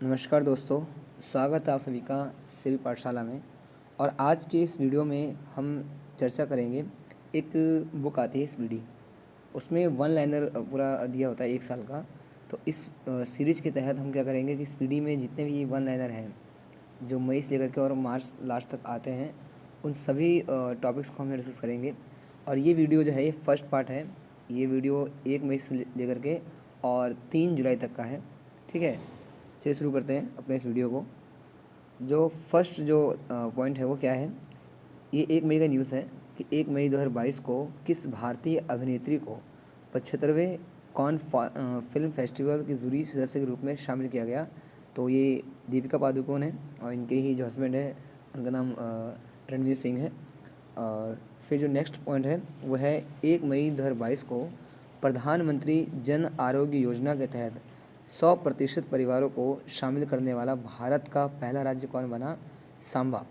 नमस्कार दोस्तों, स्वागत है आप सभी का सिविल पाठशाला में। और आज के इस वीडियो में हम चर्चा करेंगे। एक बुक आती है स्पीडी, उसमें वन लाइनर पूरा दिया होता है 1 साल का। तो इस सीरीज के तहत हम क्या करेंगे कि स्पीडी में जितने भी वन लाइनर हैं जो मई से लेकर के और मार्च लास्ट तक आते हैं, उन सभी टॉपिक्स को हम डिस्कस करेंगे। और ये वीडियो जो है ये फर्स्ट पार्ट है। ये वीडियो 1 मई से लेकर के और 3 जुलाई तक का है। ठीक है, चलिए शुरू करते हैं अपने इस वीडियो को। जो फर्स्ट जो पॉइंट है वो क्या है, ये 1 मई का न्यूज़ है कि 1 मई 2022 को किस भारतीय अभिनेत्री को 75वें कॉन फिल्म फेस्टिवल के जूरी सदस्य के रूप में शामिल किया गया। तो ये दीपिका पादुकोण है और इनके ही जो हस्बैंड है उनका नाम रणवीर सिंह है। और फिर जो नेक्स्ट पॉइंट है वो है 1 मई 2022 को प्रधानमंत्री जन आरोग्य योजना के तहत 100% परिवारों को शामिल करने वाला भारत का पहला राज्य कौन बना? सांबा।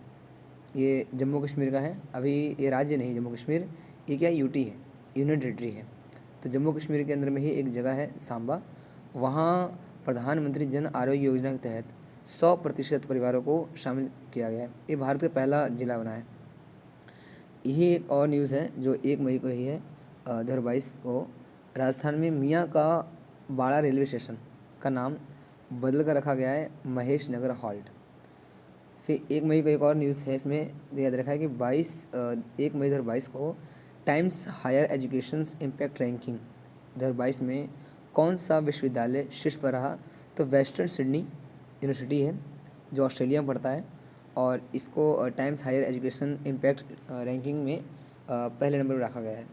ये जम्मू कश्मीर का है। अभी ये राज्य नहीं जम्मू कश्मीर, ये क्या यूटी है, यूनियन टेरिटरी है। तो जम्मू कश्मीर के अंदर में ही एक जगह है सांबा, वहाँ प्रधानमंत्री जन आरोग्य योजना के तहत 100% परिवारों को शामिल किया गया है। ये भारत का पहला ज़िला बना है। यही एक और न्यूज़ है जो 1 मई को ही है 2022 को। राजस्थान में मियाँ का बाड़ा रेलवे स्टेशन का नाम बदल कर रखा गया है महेश नगर हॉल्ट। फिर 1 मई को एक और न्यूज़ है, इसमें याद रखा है कि 1 मई 2022 को Times Higher Education Impact Ranking 2022 में कौन सा विश्वविद्यालय शीर्ष पर रहा? तो वेस्टर्न सिडनी यूनिवर्सिटी है जो ऑस्ट्रेलिया में पड़ता है, और इसको Times Higher Education Impact Ranking में पहले नंबर पर रखा गया है।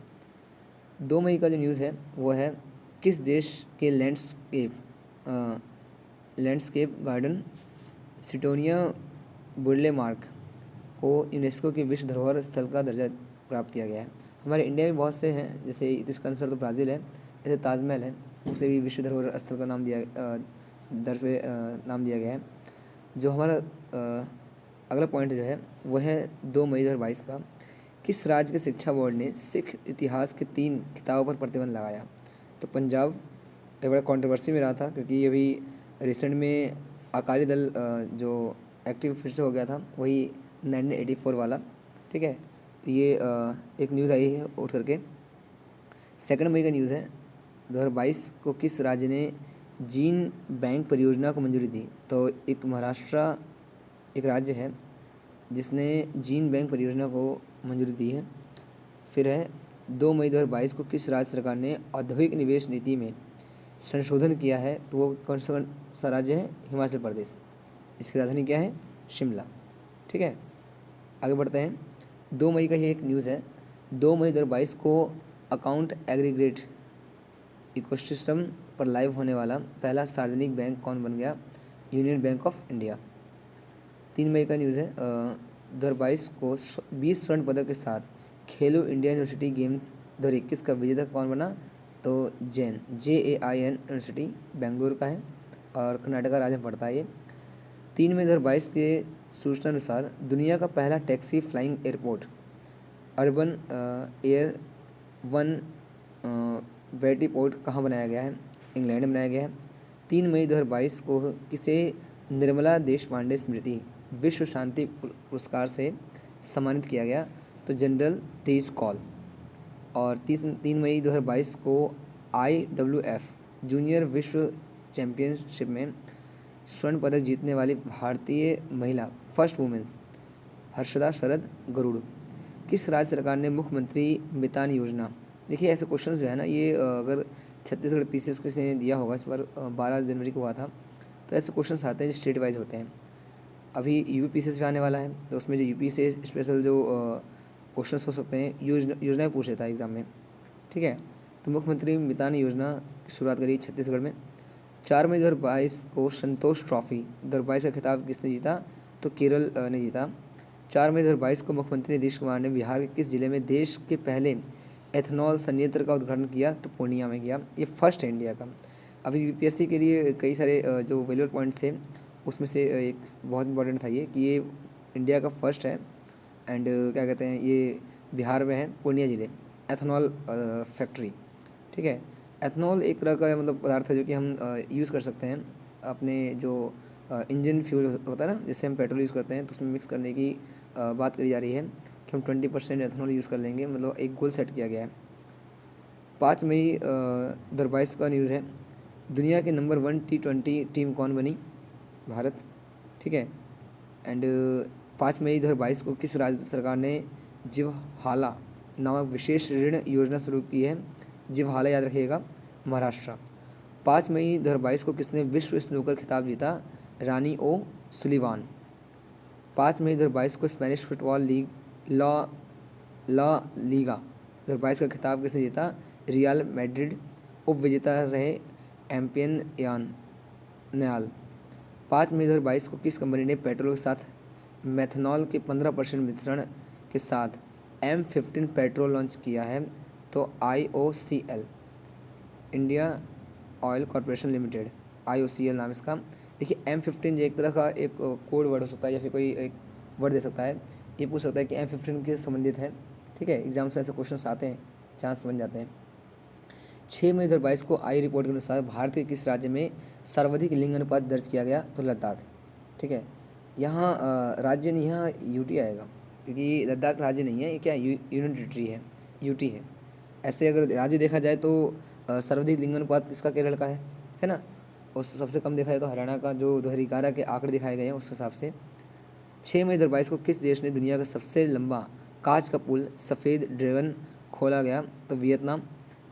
2 मई का जो न्यूज़ है वो है किस देश के लैंडस्केप गार्डन सिटोनिया बुर्ले मार्क को यूनेस्को के विश्व धरोहर स्थल का दर्जा प्राप्त किया गया है। हमारे इंडिया में बहुत से हैं, जैसे इसका आंसर तो ब्राज़ील है। जैसे ताजमहल है, उसे भी विश्व धरोहर स्थल का नाम नाम दिया गया है। जो हमारा अगला पॉइंट जो है वो है 2 मई 2022 का किस राज्य के शिक्षा बोर्ड ने सिख इतिहास के 3 किताबों पर प्रतिबंध लगाया? तो पंजाब ये बड़ा कंट्रोवर्सी में रहा था क्योंकि ये भी रिसेंट में अकाली दल जो एक्टिव फिर से हो गया था, वही 1984 वाला। ठीक है, तो ये एक न्यूज़ आई है उठ करके। 2 मई का न्यूज़ है 2022 को किस राज्य ने जीन बैंक परियोजना को मंजूरी दी? तो एक महाराष्ट्र एक राज्य है जिसने जीन बैंक परियोजना को मंजूरी दी है। फिर है 2 मई 2022 को किस राज्य सरकार ने औद्योगिक निवेश नीति में संशोधन किया है? तो वो कौन सा राज्य है? हिमाचल प्रदेश। इसकी राजधानी क्या है? शिमला। ठीक है, आगे बढ़ते हैं। 2 मई का ये एक न्यूज़ है। 2 मई 2022 को अकाउंट एग्रीगेट इकोसिस्टम पर लाइव होने वाला पहला सार्वजनिक बैंक कौन बन गया? Union bank of India. 3 मई का न्यूज़ है 2022 को 20 स्वर्ण पदक के साथ खेलो इंडिया यूनिवर्सिटी गेम्स 2021 का विजेता कौन बना? तो JAIN यूनिवर्सिटी बेंगलुरु का है और कर्नाटका राज्य में पड़ता है ये। 3 मई 2022 के सूचना अनुसार दुनिया का पहला taxi flying airport urban air one vertiport कहाँ बनाया गया है? इंग्लैंड में बनाया गया है। 3 मई 2022 को किसे निर्मला देशपांडे स्मृति विश्व शांति पुरस्कार से सम्मानित किया गया? तो जनरल तेज कौल। और 3 मई 2022 को IWF जूनियर विश्व चैम्पियनशिप में स्वर्ण पदक जीतने वाली भारतीय महिला फर्स्ट वुमेन्स हर्षदा शरद गरुड़ किस राज्य सरकार ने मुख्यमंत्री मितान योजना? देखिए ऐसे क्वेश्चंस जो है ना, ये अगर छत्तीसगढ़ PCS किसी ने दिया होगा, इस बार 12 जनवरी को हुआ था, तो ऐसे क्वेश्चंस आते हैं जो स्टेट वाइज होते हैं। अभी यूपी PCS भी आने वाला है, तो उसमें जो यूपी से स्पेशल जो क्वेश्चंस हो सकते हैं, योजनाएँ पूछ लेता है एग्ज़ाम में। ठीक है, तो मुख्यमंत्री मितान योजना की शुरुआत करी छत्तीसगढ़ में। 4 मई 2022 को संतोष ट्रॉफी 2022 का खिताब किसने जीता? तो केरल ने जीता। 4 मई 2022 को मुख्यमंत्री नीतीश कुमार ने बिहार के किस जिले में देश के पहले एथेनॉल संयंत्र का उद्घाटन किया? तो पूर्णिया में किया। ये फर्स्ट है इंडिया का। अभी UPSC के लिए कई सारे जो वैल्यूएबल पॉइंट्स थे, उसमें से एक बहुत इंपॉर्टेंट था ये कि ये इंडिया का फर्स्ट है। एंड क्या कहते हैं, ये बिहार में है, पूर्णिया जिले, एथेनॉल फैक्ट्री। ठीक है, एथेनॉल एक तरह का मतलब पदार्थ है जो कि हम यूज़ कर सकते हैं अपने जो इंजन फ्यूल होता है ना, जैसे हम पेट्रोल यूज़ करते हैं, तो उसमें मिक्स करने की बात करी जा रही है कि हम 20% एथेनॉल यूज़ कर लेंगे, मतलब एक गोल सेट किया गया है। 5 मई 2022 का न्यूज़ है। दुनिया के नंबर 1 T20 टीम कौन बनी? भारत। ठीक है। एंड 5 मई 2022 को किस राज्य सरकार ने जिवहाला नामक विशेष ऋण योजना शुरू की है? जिवहाला याद रखिएगा, महाराष्ट्र। 5 मई 2022 को किसने विश्व स्नूकर खिताब जीता? रानी ओ सुलिवान। 5 मई 2022 को स्पेनिश फुटबॉल लीग ला ला लीगा 2022 का खिताब किसने जीता? Real Madrid. उपविजेता रहे एम्पियन यान नयाल। 5 मई 2022 को किस कंपनी ने पेट्रोल के साथ मेथनॉल के 15% मिश्रण के साथ M15 पेट्रोल लॉन्च किया है? तो IOCL, India oil corporation limited, IOCL नाम इसका। देखिए M15 एक तरह का एक कोड वर्ड हो सकता है, या फिर कोई एक वर्ड दे सकता है। ये पूछ सकता है कि M15 किससे संबंधित है। ठीक है, एग्जाम्स में ऐसे क्वेश्चन आते हैं, चांस बन जाते हैं। 6 मई 2022 को आई रिपोर्ट के अनुसार भारत के किस राज्य में सर्वाधिक लिंग अनुपात दर्ज किया गया? तो लद्दाख। ठीक है, यहाँ राज्य नहीं, यहाँ यूटी आएगा, क्योंकि लद्दाख राज्य नहीं है, ये क्या यूनियन टेरिटरी है, यूटी है। ऐसे अगर राज्य देखा जाए तो सर्वाधिक लिंग अनुपात किसका? केरल का है ना। और सबसे कम देखा जाए तो हरियाणा का, जो 2011 के आंकड़े दिखाए गए हैं उस हिसाब से। 6 मई 2022 को किस देश ने दुनिया का सबसे लंबा कांच का पुल सफ़ेद ड्रैगन खोला गया? तो वियतनाम।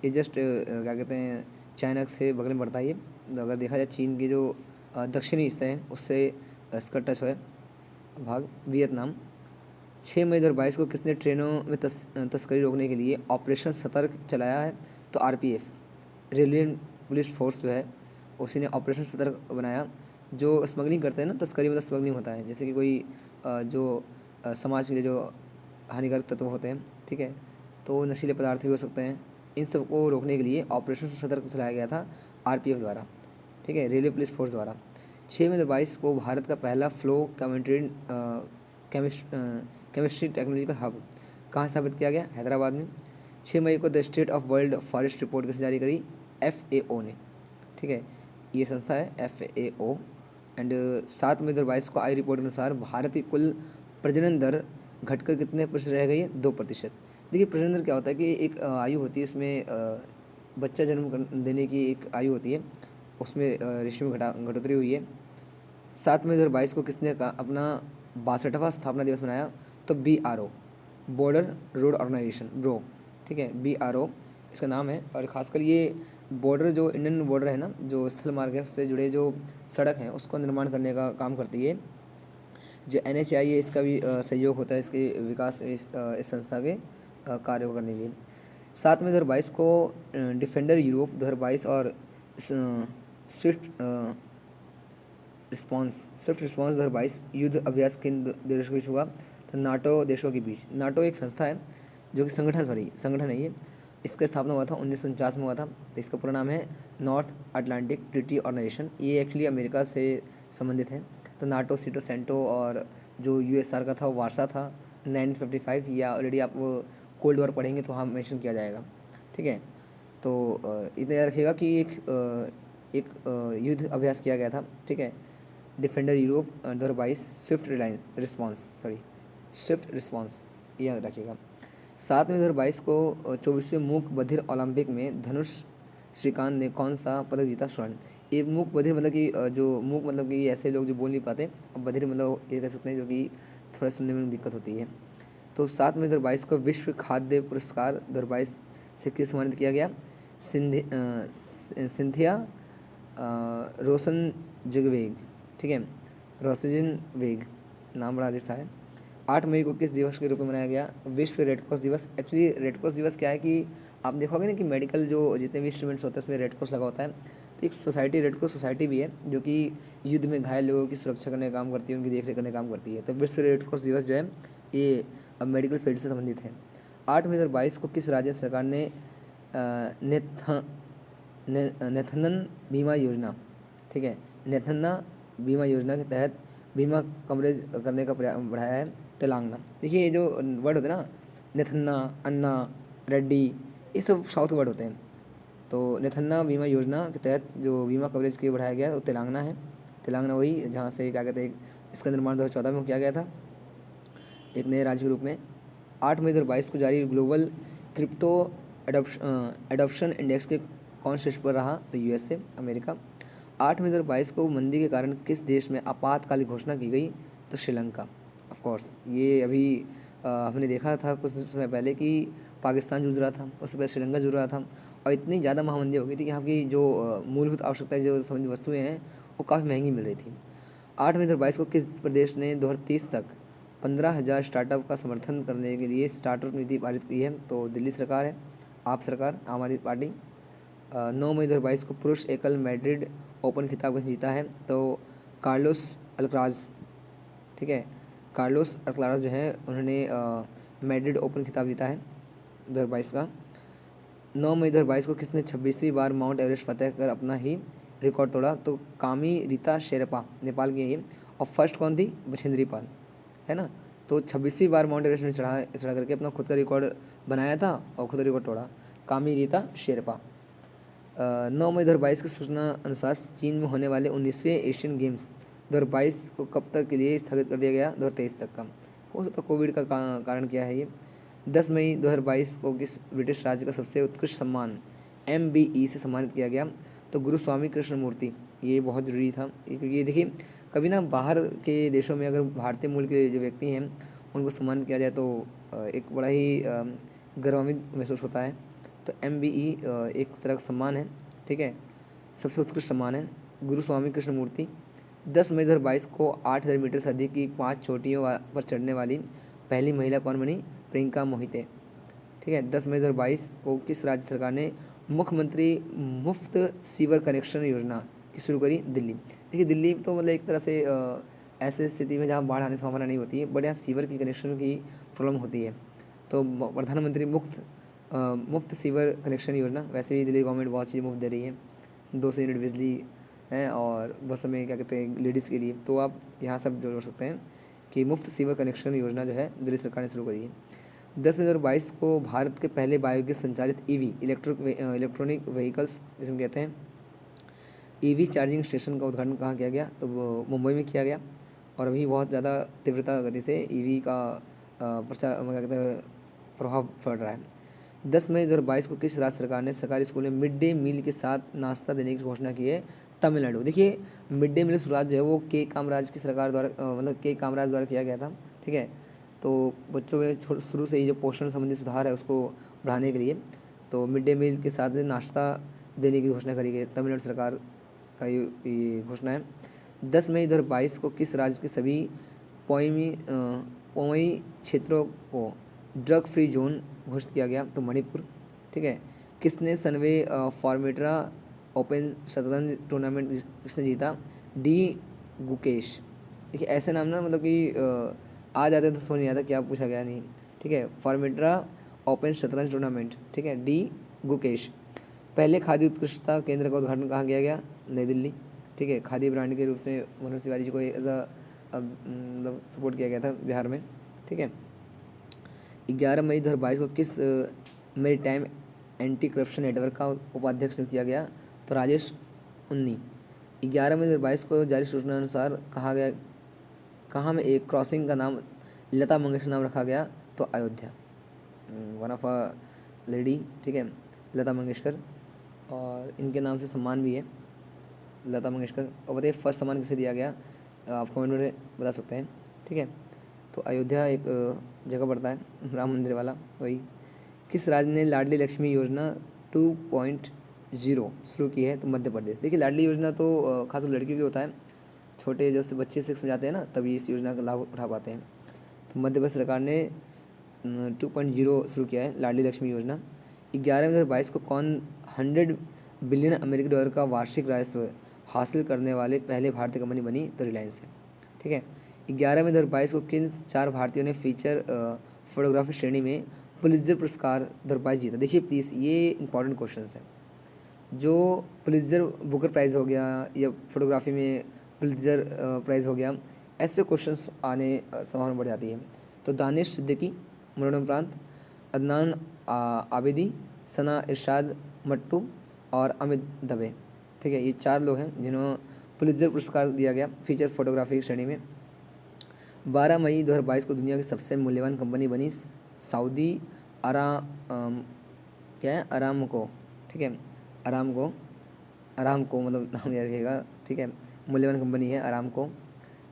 ये जस्ट क्या कहते हैं, चाइना से बगल में पड़ता है ये। तो अगर देखा जाए चीन के जो दक्षिणी हिस्से हैं उससे इसका टच है भाग, वियतनाम। 6 मई 2022 को किसने ट्रेनों में तस्करी रोकने के लिए ऑपरेशन सतर्क चलाया है? तो RPF, रेलवे पुलिस फोर्स जो है उसी ने ऑपरेशन सतर्क बनाया। जो स्मगलिंग करते हैं ना, तस्करी मतलब स्मगलिंग होता है, जैसे कि कोई जो समाज के लिए जो हानिकारक तत्व होते हैं, ठीक है, तो नशीले पदार्थ भी हो सकते हैं, इन सबको रोकने के लिए ऑपरेशन सतर्क चलाया गया था RPF द्वारा। ठीक है, रेलवे पुलिस फोर्स द्वारा। 6 मई 2022 को भारत का पहला फ्लो केमिस्ट्री टेक्नोलॉजी का हब कहाँ स्थापित किया गया? हैदराबाद में। 6 मई को the state of world forest report किसने जारी करी? FAO ने। ठीक है, ये संस्था है FAO। एंड 7 मई 2022 को आई रिपोर्ट के अनुसार भारत की कुल प्रजनन दर घटकर कितने प्रतिशत रह गई है? 2%। देखिए प्रजनन दर क्या होता है कि एक आयु होती है, उसमें बच्चा जन्म देने की एक आयु होती है, उसमें रेशियो में घटोतरी हुई है। 7 मई 2022 को किसने अपना 62वां स्थापना दिवस मनाया? तो BRO, Border Road Organisation, BRO. ठीक है, BRO इसका नाम है। और ख़ासकर ये बॉर्डर, जो इंडियन बॉर्डर है ना, जो स्थल मार्ग है उससे जुड़े जो सड़क हैं उसको निर्माण करने का काम करती है। जो NHAI है इसका भी सहयोग होता है इसके विकास, इस संस्था के कार्य को करने के लिए। 7 मई 2022 को डिफेंडर यूरोप 2022 और स्विफ्ट स्विफ्ट रिस्पॉन्स 2022 युद्ध अभ्यास किन देशों के बीच हुआ? तो नाटो देशों के बीच। नाटो एक संस्था है जो कि संगठन है ये। इसका स्थापना हुआ था 1949 में हुआ था। तो इसका पूरा नाम है नॉर्थ अटलांटिक ट्रीटी ऑर्गेनाइजेशन। ये एक्चुअली अमेरिका से संबंधित है। तो नाटो, सीटो, सेंटो, और जो USSR का था वो वारसा था 1955। या ऑलरेडी आप कोल्ड वॉर पढ़ेंगे तो हाँ मेंशन किया जाएगा। ठीक है, तो इतना याद रखिएगा कि एक युद्ध अभ्यास किया गया था। ठीक है, डिफेंडर यूरोप 2022 स्विफ्ट रिस्पॉन्स, ये याद रखिएगा। 7 मई 2022 को 24वें मूक बधिर ओलंपिक में धनुष श्रीकांत ने कौन सा पदक जीता? स्वर्ण। ये मूक बधिर मतलब कि जो मूक मतलब कि ऐसे लोग जो बोल नहीं पाते, और बधिर मतलब ये कह सकते हैं जो कि थोड़ा सुनने में दिक्कत होती है। तो 7 मई 2022 को विश्व खाद्य पुरस्कार 2022 से किस सम्मानित किया गया? सिंथिया रोशन जगवेग। ठीक है, रोसजिन वेग, नाम बड़ा अजीब सा है। 8 मई को किस दिवस के रूप में मनाया गया? विश्व रेड क्रॉस दिवस। एक्चुअली रेड क्रॉस दिवस क्या है कि आप देखोगे ना कि मेडिकल जो जितने भी इंस्ट्रूमेंट्स होते हैं उसमें रेड क्रॉस लगा होता है। तो एक सोसाइटी, रेड क्रॉस सोसाइटी भी है जो कि युद्ध में घायल लोगों की सुरक्षा करने का काम करती है, उनकी देखरेख करने का काम करती है। तो विश्व रेड क्रॉस दिवस जो है ये मेडिकल फील्ड से संबंधित है। 8 मई 2022 को किस राज्य सरकार ने नेथनन बीमा योजना, ठीक है, नेथन्ना बीमा योजना के तहत बीमा कवरेज करने का बढ़ाया है? तेलंगाना। देखिए ये जो वर्ड होते हैं ना, नेथन्ना, अन्ना, रेड्डी, ये सब साउथ वर्ड होते हैं। तो नेथन्ना बीमा योजना के तहत जो बीमा कवरेज के बढ़ाया गया है वो तेलंगाना है। तेलंगाना वही जहाँ से क्या कहते हैं इसका निर्माण 2014 में किया गया था एक नए राज्य के रूप में। 8 मई 2022 को जारी ग्लोबल क्रिप्टो एडॉप्शन इंडेक्स के कौन शीर्ष पर रहा? तो यूएसए, अमेरिका। 8 मई 2022 को मंदी के कारण किस देश में आपातकाल घोषणा की गई? तो श्रीलंका। ऑफ कोर्स ये अभी हमने देखा था कुछ समय पहले कि पाकिस्तान जूझ रहा था, उससे पहले श्रीलंका जूझ रहा था और इतनी ज़्यादा महामंदी हो गई थी कि यहाँ की जो मूलभूत आवश्यकताएं जो संबंधित वस्तुएं हैं वो काफ़ी महंगी मिल रही थी। 8 मई 2022 को किस प्रदेश ने 2030 तक 15,000 स्टार्टअप का समर्थन करने के लिए स्टार्टअप नीति पारित की है? तो दिल्ली सरकार है, आप सरकार, आम आदमी पार्टी। 9 मई 2022 को पुरुष एकल मैड्रिड ओपन खिताब किसने जीता है? तो कार्लोस अल्कराज। ठीक है, कार्लोस अल्कराज जो है उन्होंने मैड्रिड ओपन खिताब जीता है 2022 का। 9 मई 2022 को किसने 26वीं बार माउंट एवरेस्ट फतेह कर अपना ही रिकॉर्ड तोड़ा? तो कामी रीता शेरपा, नेपाल की है ये। और फर्स्ट कौन थी? बछेंद्री पाल, है ना। तो 26वीं बार माउंट एवरेस्ट ने चढ़ा करके अपना खुद का रिकॉर्ड बनाया था और खुद का रिकॉर्ड तोड़ा, कामी रीता शेरपा। 9 मई 2022 की सूचना अनुसार चीन में होने वाले 19वें एशियन गेम्स 2022 को कब तक के लिए स्थगित कर दिया गया? 2023 तक का। हो सकता कोविड का कारण क्या है ये। 10 मई 2022 को किस ब्रिटिश राज्य का सबसे उत्कृष्ट सम्मान MBE से सम्मानित किया गया? तो गुरु स्वामी कृष्णमूर्ति। ये बहुत ज़रूरी था क्योंकि ये देखिए कभी ना बाहर के देशों में अगर भारतीय मूल के जो व्यक्ति हैं उनको सम्मानित किया जाए तो एक बड़ा ही गौरवान्वित महसूस होता है। तो MBE एक तरह का सम्मान है, ठीक है, सबसे उत्कृष्ट सम्मान है। गुरु स्वामी कृष्णमूर्ति। 10 मई 2022 को 8,000 मीटर से अधिक की 5 चोटियों पर चढ़ने वाली पहली महिला कौन बनी? प्रियंका मोहिते। ठीक है, 10 मई 2022 को किस राज्य सरकार ने मुख्यमंत्री मुफ्त सीवर कनेक्शन योजना की शुरू करी? दिल्ली। देखिए दिल्ली तो मतलब एक तरह से ऐसे स्थिति में जहाँ बाढ़ आने की संभावना नहीं होती है बट यहाँ सीवर की कनेक्शन की प्रॉब्लम होती है। तो प्रधानमंत्री मुफ्त सीवर कनेक्शन योजना, वैसे भी दिल्ली गवर्नमेंट बहुत चीज़ मुफ्त दे रही है, 200 यूनिट बिजली है और बस में क्या कहते हैं लेडीज़ के लिए, तो आप यहाँ सब जोड़ सकते हैं कि मुफ्त सीवर कनेक्शन योजना जो है दिल्ली सरकार ने शुरू करी है। 10 मई 2022 को भारत के पहले बायोगैस संचालित EV इलेक्ट्रॉनिक व्हीकल्स जिसमें कहते हैं EV चार्जिंग स्टेशन का उद्घाटन कहाँ किया गया? तो वो मुंबई में किया गया और अभी बहुत ज़्यादा तीव्रता गति से EV का प्रचार क्या कहते हैं प्रभाव पड़ रहा है। 10 मई 2022 को किस राज्य सरकार ने सरकारी स्कूल में मिड डे मील के साथ नाश्ता देने की घोषणा की है? तमिलनाडु। देखिए मिड डे मील की शुरुआत जो है वो के कामराज की सरकार द्वारा मतलब के कामराज द्वारा किया गया था, ठीक है। तो बच्चों में शुरू से ही जो पोषण संबंधी सुधार है उसको बढ़ाने के लिए तो मिड डे मील के साथ नाश्ता देने की घोषणा करी गई, तमिलनाडु सरकार का ये घोषणा है। 10 मई 2022 को किस राज्य के सभी पोई क्षेत्रों को ड्रग फ्री जोन घोषित किया गया? तो मणिपुर। ठीक है, किसने सनवे फॉर्मेट्रा ओपन शतरंज टूर्नामेंट किसने जीता? डी गुकेश। देखिए ऐसे नाम ना मतलब कि आ जाते तो समझ नहीं आता क्या पूछा गया नहीं, ठीक है। फॉर्मेट्रा ओपन शतरंज टूर्नामेंट, ठीक है, डी गुकेश। पहले खादी उत्कृष्टता केंद्र का उद्घाटन कहाँ किया गया? नई दिल्ली। ठीक है, खादी ब्रांड के रूप से मनोज तिवारी जी को एज मतलब सपोर्ट किया गया था बिहार में, ठीक है। 11 मई 2022 को किस मेरीटाइम एंटी करप्शन नेटवर्क का उपाध्यक्ष नियुक्त किया गया? तो राजेश उन्नी। 11 मई 2022 को जारी सूचना अनुसार कहाँ में एक क्रॉसिंग का नाम लता मंगेशकर नाम रखा गया? तो Ayodhya. One of a lady, ठीक है, लता मंगेशकर, और इनके नाम से सम्मान भी है लता मंगेशकर। और बताइए फर्स्ट सम्मान किसे दिया गया? आप कमेंट में बता सकते हैं, ठीक है। तो अयोध्या एक जगह पड़ता है राम मंदिर वाला वही। किस राज्य ने लाडली लक्ष्मी योजना 2.0 शुरू की है? तो मध्य प्रदेश। देखिए लाडली योजना तो खासकर लड़कियों के होता है, छोटे जैसे बच्चे 6 में जाते हैं ना तभी इस योजना का लाभ उठा पाते हैं। तो मध्य प्रदेश सरकार ने 2.0 शुरू किया है लाडली लक्ष्मी योजना। 11 मई 2022 को कौन 100 बिलियन अमेरिकी डॉलर का वार्षिक राजस्व हासिल करने वाले पहले भारतीय कंपनी बनी? तो रिलायंस है, ठीक है। 11 मई 2022 को किन 4 भारतीयों ने फीचर फोटोग्राफी श्रेणी में पुलित्जर पुरस्कार 2022 जीता? देखिए प्लीज़ ये इंपॉर्टेंट क्वेश्चन है। जो पुलित्जर बुकर प्राइज़ हो गया या फोटोग्राफी में पुलित्जर प्राइज़ हो गया, ऐसे क्वेश्चंस आने संभावना बढ़ जाती है। तो दानिश सिद्दीकी मरणोपरांत, अदनान आबिदी, सना इरशाद मट्टू और अमित दबे, ठीक है, ये 4 लोग हैं जिन्होंने पुलित्जर पुरस्कार दिया गया फीचर फोटोग्राफी की श्रेणी में। 12 मई 2022 को दुनिया की सबसे मूल्यवान कंपनी बनी सऊदी अरा क्या है अरामको, ठीक है, अरामको, अरामको मतलब नाम याद रखिएगा, ठीक है, मूल्यवान कंपनी है अरामको,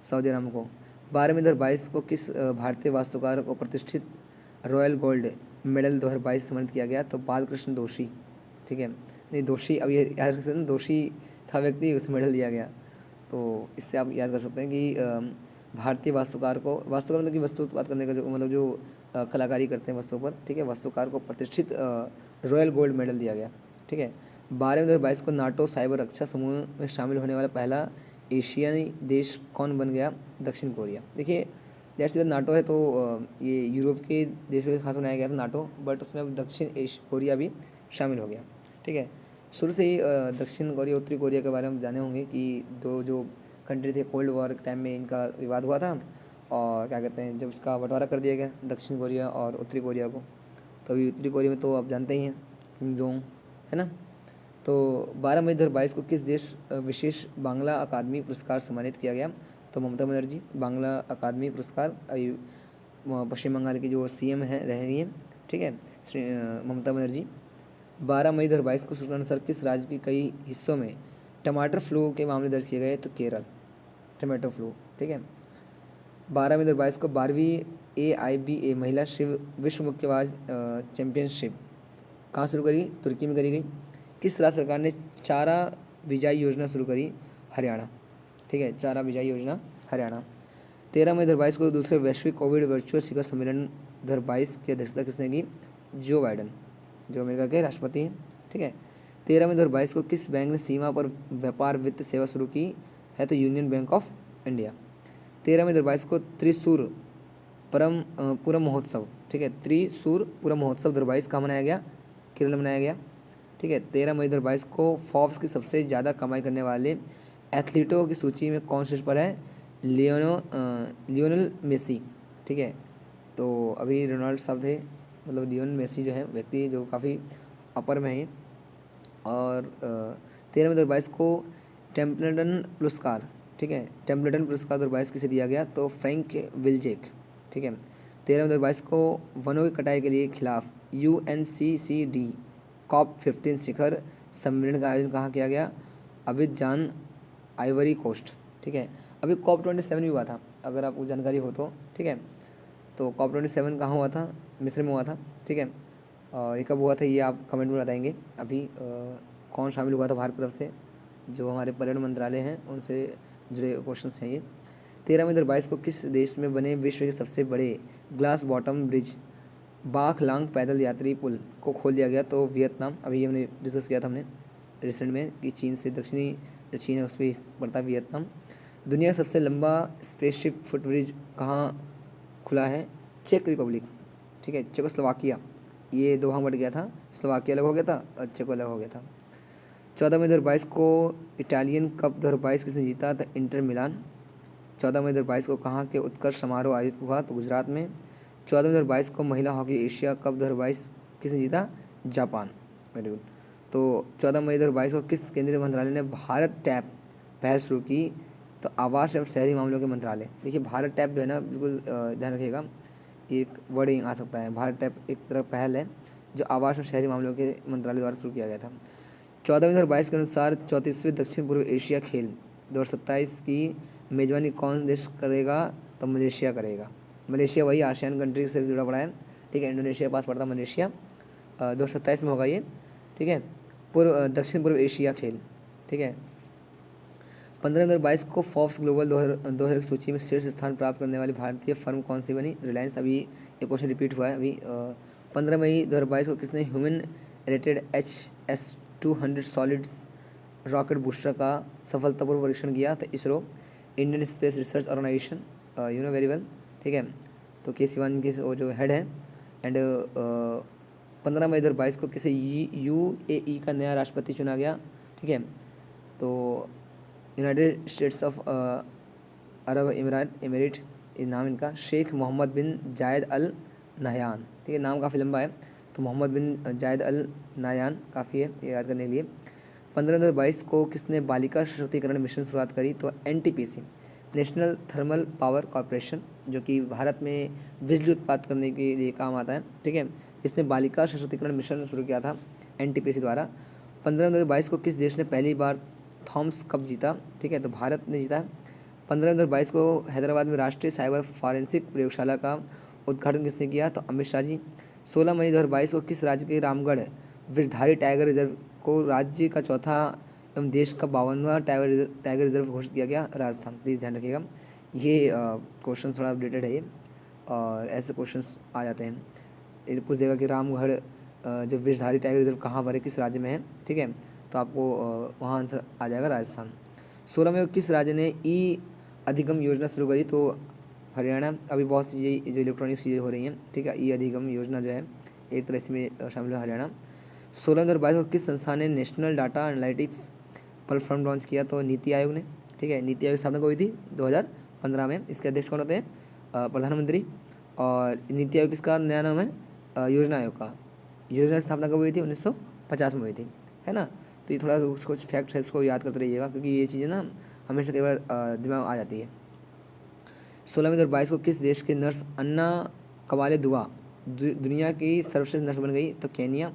सऊदी अरामको। 12 मई 2022 को किस भारतीय वास्तुकार को प्रतिष्ठित रॉयल गोल्ड मेडल 2022 सम्मानित किया गया? तो बालकृष्ण दोषी, ठीक है, नहीं दोषी, अब ये याद रख सकते हैं, दोषी था व्यक्ति, उसे मेडल दिया गया। तो इससे आप याद कर सकते हैं कि भारतीय वास्तुकार को, वास्तुकार मतलब कि वस्तु उत्पाद करने का जो मतलब जो कलाकारी करते हैं वस्तुओं पर, ठीक है, वास्तुकार को प्रतिष्ठित रॉयल गोल्ड मेडल दिया गया, ठीक है। 12 मई 2022 को नाटो साइबर रक्षा समूह में शामिल होने वाला पहला एशियाई देश कौन बन गया? दक्षिण कोरिया। देखिए दैट्स सी नाटो है तो ये यूरोप के देशों के खास बनाया गया था नाटो, बट उसमें अब दक्षिण कोरिया भी शामिल हो गया, ठीक है। शुरू से ही दक्षिण कोरिया उत्तरी कोरिया के बारे में जाने होंगे कि दो जो कंट्री थे, कोल्ड वॉर के टाइम में इनका विवाद हुआ था, और क्या कहते हैं, जब इसका बंटवारा कर दिया गया दक्षिण कोरिया और उत्तरी कोरिया को, तो अभी उत्तरी कोरिया में तो आप जानते ही हैं किम जोंग, है ना। तो 12 मई 2022 को किस देश विशेष बांग्ला अकादमी पुरस्कार सम्मानित किया गया? तो ममता बनर्जी, बांग्ला अकादमी पुरस्कार अभी पश्चिम बंगाल की जो सीएम है रह रही हैं, ठीक है, ममता बनर्जी। 12 मई 2022 को सूचना अनुसार किस राज्य के कई हिस्सों में टमाटर फ्लू के मामले दर्ज किए गए? तो केरल, टमाटो फ्लू, ठीक है। 12 मई 2022 को 12वीं AIBA महिला शिव विश्व मुक्केबाज चैंपियनशिप कहाँ शुरू करी? तुर्की में करी गई। किस राज्य सरकार ने चारा बिजाई योजना शुरू करी? हरियाणा, ठीक है, चारा बिजाई योजना हरियाणा। 13 मई 2022 को दूसरे वैश्विक कोविड वर्चुअल शिखर सम्मेलन 2022 की अध्यक्षता किसने की? जो बाइडन, जो अमेरिका के राष्ट्रपति हैं, ठीक है। 13 मई 2022 को किस बैंक ने सीमा पर व्यापार वित्त सेवा शुरू की है? तो यूनियन बैंक ऑफ इंडिया। 13 मई 2022 को त्रिशूर पूरम महोत्सव, ठीक है, त्रिशूर पूरम महोत्सव 2022 कहाँ मनाया गया? केरल में मनाया गया, ठीक है। 13 मई 2022 को फोर्ब्स की सबसे ज़्यादा कमाई करने वाले एथलीटों की सूची में कौन शीर्ष पर है? लियोनल मेसी, ठीक है। तो अभी रोनाल्ड साहब थे, मतलब लियोनल मेसी जो है व्यक्ति जो काफ़ी अपर में है। और 13 मई 2022 को टेम्पल्टन पुरस्कार, ठीक है, टेम्पल्टन पुरस्कार 2022 किसे दिया गया? तो फ्रैंक विल्जेक, ठीक है। 13 मई 2022 को वनों की कटाई के लिए खिलाफ UNCCD COP15 शिखर सम्मेलन का आयोजन कहाँ किया गया? अबिजान, आइवरी कोस्ट, ठीक है। अभी COP27 भी हुआ था, अगर आपको जानकारी हो तो, ठीक है। तो COP27 कहाँ हुआ था? मिस्र में हुआ था, ठीक है। और ये कब हुआ था ये आप कमेंट में बताएंगे। अभी कौन शामिल हुआ था भारत की तरफ से? जो हमारे पर्यटन मंत्रालय हैं उनसे जुड़े क्वेश्चन हैं ये। 13 मई 2022 को किस देश में बने विश्व के सबसे बड़े ग्लास बॉटम ब्रिज बाख लांग पैदल यात्री पुल को खोल दिया गया? तो वियतनाम, अभी हमने डिस्कस किया था हमने रिसेंट में कि चीन से दक्षिणी जो चीन है उसमें पड़ता है वियतनाम। दुनिया का सबसे लंबा स्पेसशिप फुटब्रिज कहाँ खुला है? चेक रिपब्लिक, ठीक है, चेकोस्लोवाकिया, ये दो भाग बट गया था, स्लोवाकिया अलग हो गया था और चेको अलग हो गया था। 14 मई 2022 को इटालियन कप 2022 किसने जीता? था इंटर मिलान। 14 मई 2022 को कहाँ के उत्कर्ष समारोह आयोजित हुआ? तो गुजरात में। 14 मई 2022 को महिला हॉकी एशिया कप 2022 किसने जीता? Japan, very good. तो 14 मई 2022 को किस केंद्रीय मंत्रालय ने भारत टैप पहल शुरू की? तो आवास एवं शहरी मामलों के मंत्रालय। देखिए भारत टैप जो है ना, बिल्कुल ध्यान रखिएगा, एक वर्डिंग आ सकता है। भारत टैप एक तरह पहल है जो आवास और शहरी मामलों के मंत्रालय द्वारा शुरू किया गया था। 14 मई 2022 के अनुसार 34वें दक्षिण पूर्व एशिया खेल 2027 की मेजबानी कौन देश करेगा? तो मलेशिया करेगा। मलेशिया वही आसियान कंट्री से जुड़ा पड़ा है, ठीक है, इंडोनेशिया के पास पड़ता है मलेशिया। 2027 में होगा ये, ठीक है, दक्षिण पूर्व एशिया खेल, ठीक है। 15/22 को फोर्ब्स ग्लोबल 2000 की सूची में शीर्ष स्थान प्राप्त करने वाली भारतीय फर्म कौन सी बनी? रिलायंस। अभी ये क्वेश्चन रिपीट हुआ है अभी। 15 मई 2022 को किसने human rated HS-200 solid rocket booster का सफलतापूर्वक परीक्षण किया? तो ISRO, Indian Space Research Organisation, you know very well, ठीक है। तो के सिवान के वो जो हेड है। एंड 15 मई 2022 को किसे UAE का नया राष्ट्रपति चुना गया? ठीक है, तो United states of Arab emirate ये नाम इनका, शेख मोहम्मद बिन जायद अल नहयान, ठीक है, नाम काफ़ी लंबा है, तो मोहम्मद बिन जायद अल नहयान काफ़ी है ये याद करने के लिए। 15/2/22 को किसने बालिका सशक्तिकरण मिशन शुरुआत करी? तो NTPC, national thermal power corporation, जो कि भारत में बिजली उत्पादन करने के लिए काम आता है, ठीक है। इसने बालिका सशक्तिकरण मिशन शुरू किया था एनटीपीसी द्वारा। 15/2/22 को किस देश ने पहली बार थॉमस कप जीता? ठीक है, तो भारत ने जीता है। 15/2/22 को हैदराबाद में राष्ट्रीय साइबर फॉरेंसिक प्रयोगशाला का उद्घाटन किसने किया? तो अमित शाह जी। 16 मई 2022 को किस राज्य के रामगढ़ विषधारी टाइगर रिजर्व को राज्य का चौथा एवं देश का 52वां टाइगर रिजर्व घोषित किया गया? राजस्थान। प्लीज़ ध्यान रखिएगा, ये क्वेश्चन थोड़ा अपडेटेड है ये, और ऐसे क्वेश्चंस आ जाते हैं। ये पूछ देगा कि रामगढ़ जो विषधारी टाइगर रिजर्व कहाँ पर है, किस राज्य में है, ठीक है, तो आपको वहाँ आंसर आ जाएगा राजस्थान। 16 में किस राज्य ने ई अधिगम योजना शुरू करी? तो हरियाणा। अभी बहुत सी जो इलेक्ट्रॉनिक चीज़ें हो रही हैं, ठीक है, ई अधिगम योजना जो है एक तरह से में शामिल है हरियाणा। 16/2/22 को किस संस्थान ने national data analytics platform launch किया? तो नीति आयोग ने, ठीक है। नीति आयोग की स्थापना कब हुई थी? 2015 में। इसके अध्यक्ष कौन होते हैं? प्रधानमंत्री। और नीति आयोग किसका नया नाम है? योजना आयोग का। योजना की स्थापना कब हुई थी? 1950 में हुई थी, है ना। तो ये थोड़ा उसको फैक्ट है, इसको याद करते रहिएगा, क्योंकि ये चीज़ें ना हमेशा कई बार दिमाग आ जाती है। 16/2/22 को किस देश के नर्स अन्ना कवाले दुआ दुनिया की सर्वश्रेष्ठ नर्स बन गई? तो Kenya,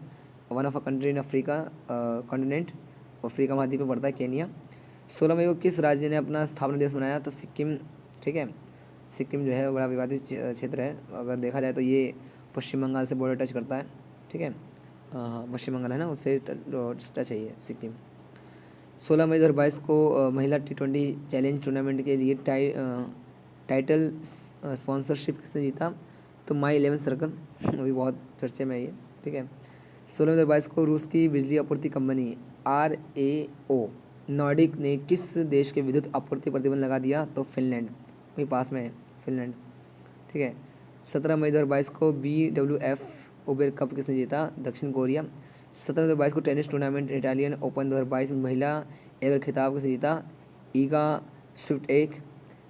one of a country in Africa continent, Africa महाद्वीप में पड़ता है केनिया। 16 मई को किस राज्य ने अपना स्थापना दिवस मनाया? तो सिक्किम, ठीक है। सिक्किम जो है बड़ा विवादित क्षेत्र है, अगर देखा जाए तो ये पश्चिम बंगाल से बॉर्डर टच करता है, ठीक है। हाँ, पश्चिम बंगाल है ना, उससे टच है ये सिक्किम। 16 मई 2022 को महिला T20 चैलेंज टूर्नामेंट के लिए टाइटल स्पॉन्सरशिप किसने जीता? तो माई 11 सर्कल, अभी बहुत चर्चे में है ये, ठीक है। 16 मई 2022 को रूस की बिजली आपूर्ति कंपनी RAO नॉर्डिक ने किस देश के विद्युत आपूर्ति प्रतिबंध लगा दिया? तो फिनलैंड, वही पास में है फिनलैंड, ठीक है। 17 मई 2022 को BWF उबेर कप किसने जीता? दक्षिण कोरिया। 17 मई 2022 को टेनिस टूर्नामेंट इटालियन ओपन 2022 में महिला एकल खिताब किसने जीता? ईगा स्विफ्टेक।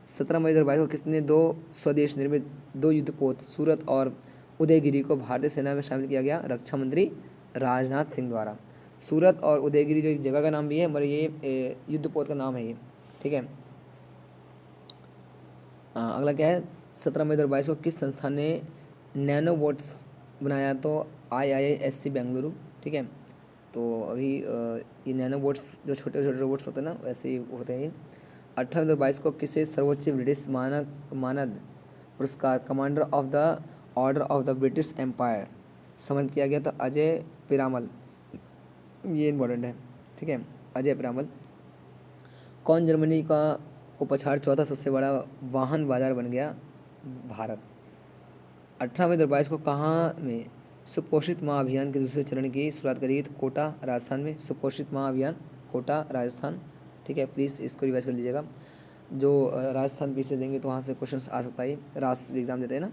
17 मई 2022 को किसने दो स्वदेश निर्मित 2 युद्धपोत सूरत और उदयगिरी को भारतीय सेना में शामिल किया गया? रक्षा मंत्री राजनाथ सिंह द्वारा। सूरत और उदयगिरी जो एक जगह का नाम भी है, मगर ये युद्धपोत का नाम है ये, ठीक है। अगला क्या है? 17 मई 2022 को किस संस्थान ने नैनोबोट्स बनाया? तो IISc बेंगलुरु, ठीक है। तो अभी ये नैनोबोट्स जो छोटे छोटे रोबोट्स होते हैं ना, वैसे ही होते हैं ये। 18 मई 2022 को किसे सर्वोच्च ब्रिटिश मानद पुरस्कार Commander of the Order of the British Empire समर्पित किया गया? तो अजय पिरामल, ये इम्पोर्टेंट है, ठीक है, अजय पिरामल। कौन जर्मनी का को पछाड़ चौथा सबसे बड़ा वाहन बाजार बन गया? भारत। 18 मई 2022 को कहाँ में सुपोषित माँ अभियान के दूसरे चरण की शुरुआत करी गई? तो कोटा, राजस्थान में। सुपोषित माँ अभियान, कोटा, राजस्थान, ठीक है। प्लीज़ इसको रिवाइज कर लीजिएगा, जो राजस्थान पीछे देंगे तो वहाँ से क्वेश्चन आ सकता है, राष्ट्र एग्ज़ाम देते हैं ना।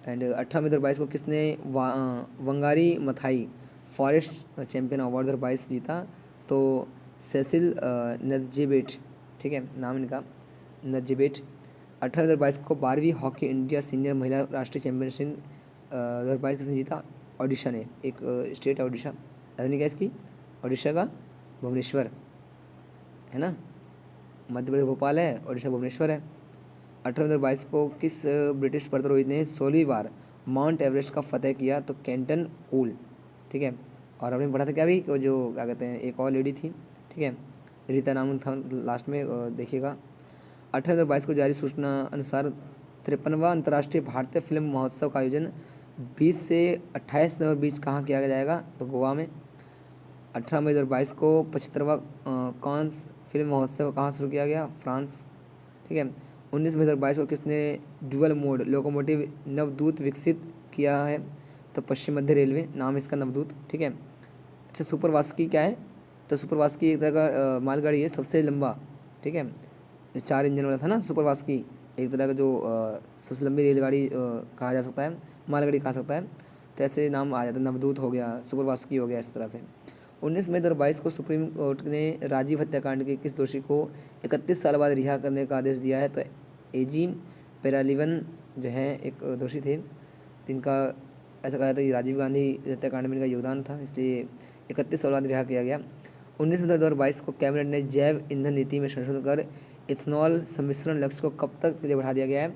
एंड 18 मई 2022 को किसने Wangari Maathai forest champion award 2022 जीता? तो सेसिल नदजेबेट, ठीक है, नाम इनका नदजेबेट। 18 मई 2022 को 12वीं हॉकी इंडिया सीनियर महिला राष्ट्रीय चैंपियनशिप 2022 किसने जीता? ओडिशा ने, एक स्टेट है ओडिशा, राजधानी क्या इसकी? ओडिशा का भुवनेश्वर है ना, मध्य प्रदेश भोपाल है, ओडिशा भुवनेश्वर है। 18 मई 2022 को किस ब्रिटिश पर्वतारोही ने 16वीं बार माउंट एवरेस्ट का फतेह किया? तो कैंटन कूल, ठीक है। और हमने पढ़ा था क्या भी, जो क्या कहते हैं, एक और लेडी थी, ठीक है, रीता नाम था लास्ट में, देखिएगा। 18 मई 2022 को जारी सूचना अनुसार 53वां अंतर्राष्ट्रीय भारतीय फिल्म महोत्सव का आयोजन 20 से 28 नवंबर बीच कहाँ किया जाएगा? तो गोवा में। 18 मई 2022 को 75वां कांस फिल्म महोत्सव कहाँ शुरू किया गया? फ्रांस, ठीक है। 19 मई 2022 को किसने डुअल मोड लोकोमोटिव नवदूत विकसित किया है? तो पश्चिम मध्य रेलवे, नाम इसका नवदूत, ठीक है। अच्छा, सुपर वास्की क्या है? तो सुपर वास्की एक तरह का मालगाड़ी है, सबसे लंबा, ठीक है, जो 4 इंजन वाला था ना सुपर वास्की, एक तरह का जो सबसे लंबी रेलगाड़ी कहा जा सकता है, मालगाड़ी कहा सकता है, तो ऐसे नाम आ जाता है, नवदूत हो गया, सुपर वास्की हो गया, इस तरह से। 19 मई 2022 को सुप्रीम कोर्ट ने राजीव हत्याकांड के किस दोषी को 31 साल बाद रिहा करने का आदेश दिया है? तो एजी पेरालिवन जो है एक दोषी थे, जिनका ऐसा कहा जाता है कि राजीव गांधी हत्याकांड में इनका योगदान था, इसलिए 31 साल बाद रिहा किया गया। 19 मई 2022 को कैबिनेट ने जैव ईंधन नीति में संशोधन कर इथेनॉल सम्मिश्रण लक्ष्य को कब तक के लिए बढ़ा दिया गया है?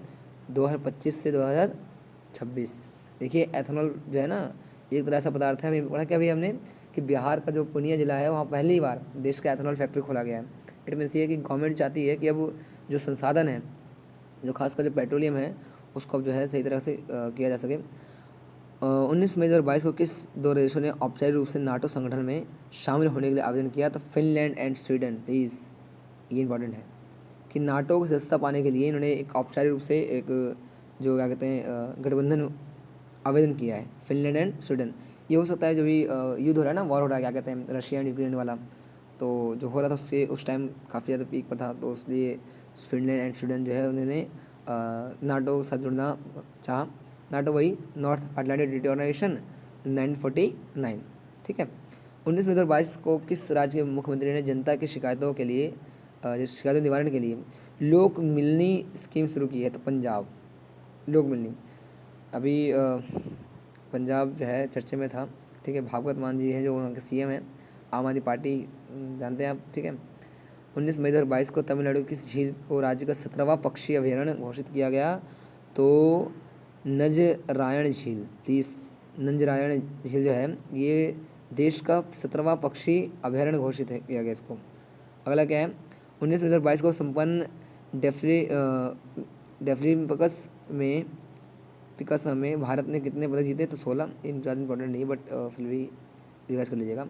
2025 से 2026। देखिए एथेनॉल जो है ना, एक तरह ऐसा पदार्थ है, हमें पढ़ा क्या अभी हमने कि बिहार का जो पूर्णिया जिला है वहाँ पहली बार देश का एथेनॉल फैक्ट्री खोला गया है। इट मीन्स ये कि गवर्नमेंट चाहती है कि अब जो संसाधन है, जो खासकर जो पेट्रोलियम है, उसको अब जो है सही तरह से किया जा सके। 19 मई 2022 को किस दो देशों ने औपचारिक रूप से नाटो संगठन में शामिल होने के लिए आवेदन किया? तो फिनलैंड एंड स्वीडन। प्लीज़, ये इंपॉर्टेंट है कि नाटो की सदस्यता पाने के लिए इन्होंने एक औपचारिक रूप से एक जो क्या कहते हैं गठबंधन आवेदन किया है, फिनलैंड एंड स्वीडन। ये हो सकता है जो भी युद्ध हो रहा है ना, वॉर हो रहा है, क्या कहते हैं, रशिया एंड यूक्रेन वाला, तो जो हो रहा था उससे उस टाइम काफ़ी ज़्यादा पीक पर था, तो इसलिए फिनलैंड एंड स्वीडन जो है उन्होंने नाटो के साथ जुड़ना चाहा। नाटो वही नॉर्थ अटलांटिक ट्रीटी ऑर्गेनाइजेशन 1949। ठीक है। 19 मई 2022 को किस राज्य के मुख्यमंत्री ने जनता की शिकायतों के लिए शिकायतों निवारण के लिए लोक मिलनी स्कीम शुरू की है? तो पंजाब, लोक मिलनी। अभी पंजाब जो है चर्चे में था। ठीक है, भागवत मान जी हैं जो वहाँ के सीएम हैं, आम आदमी पार्टी, जानते हैं आप। ठीक है। 19 मई 2022 को तमिलनाडु की किस झील को राज्य का 17वां पक्षी अभयारण्य घोषित किया गया? तो नजरायण झील। प्लीज़, नंजरायण झील जो है ये देश का 17वां पक्षी अभयारण्य घोषित है किया गया इसको। अगला क्या है? 19 मई 2022 को संपन्न डेफलिम्पिक्स में भारत ने कितने पदक जीते? तो 16। इन ज़्यादा इंपॉर्टेंट नहीं, बट फिर भी रिवाइज कर लीजिएगा।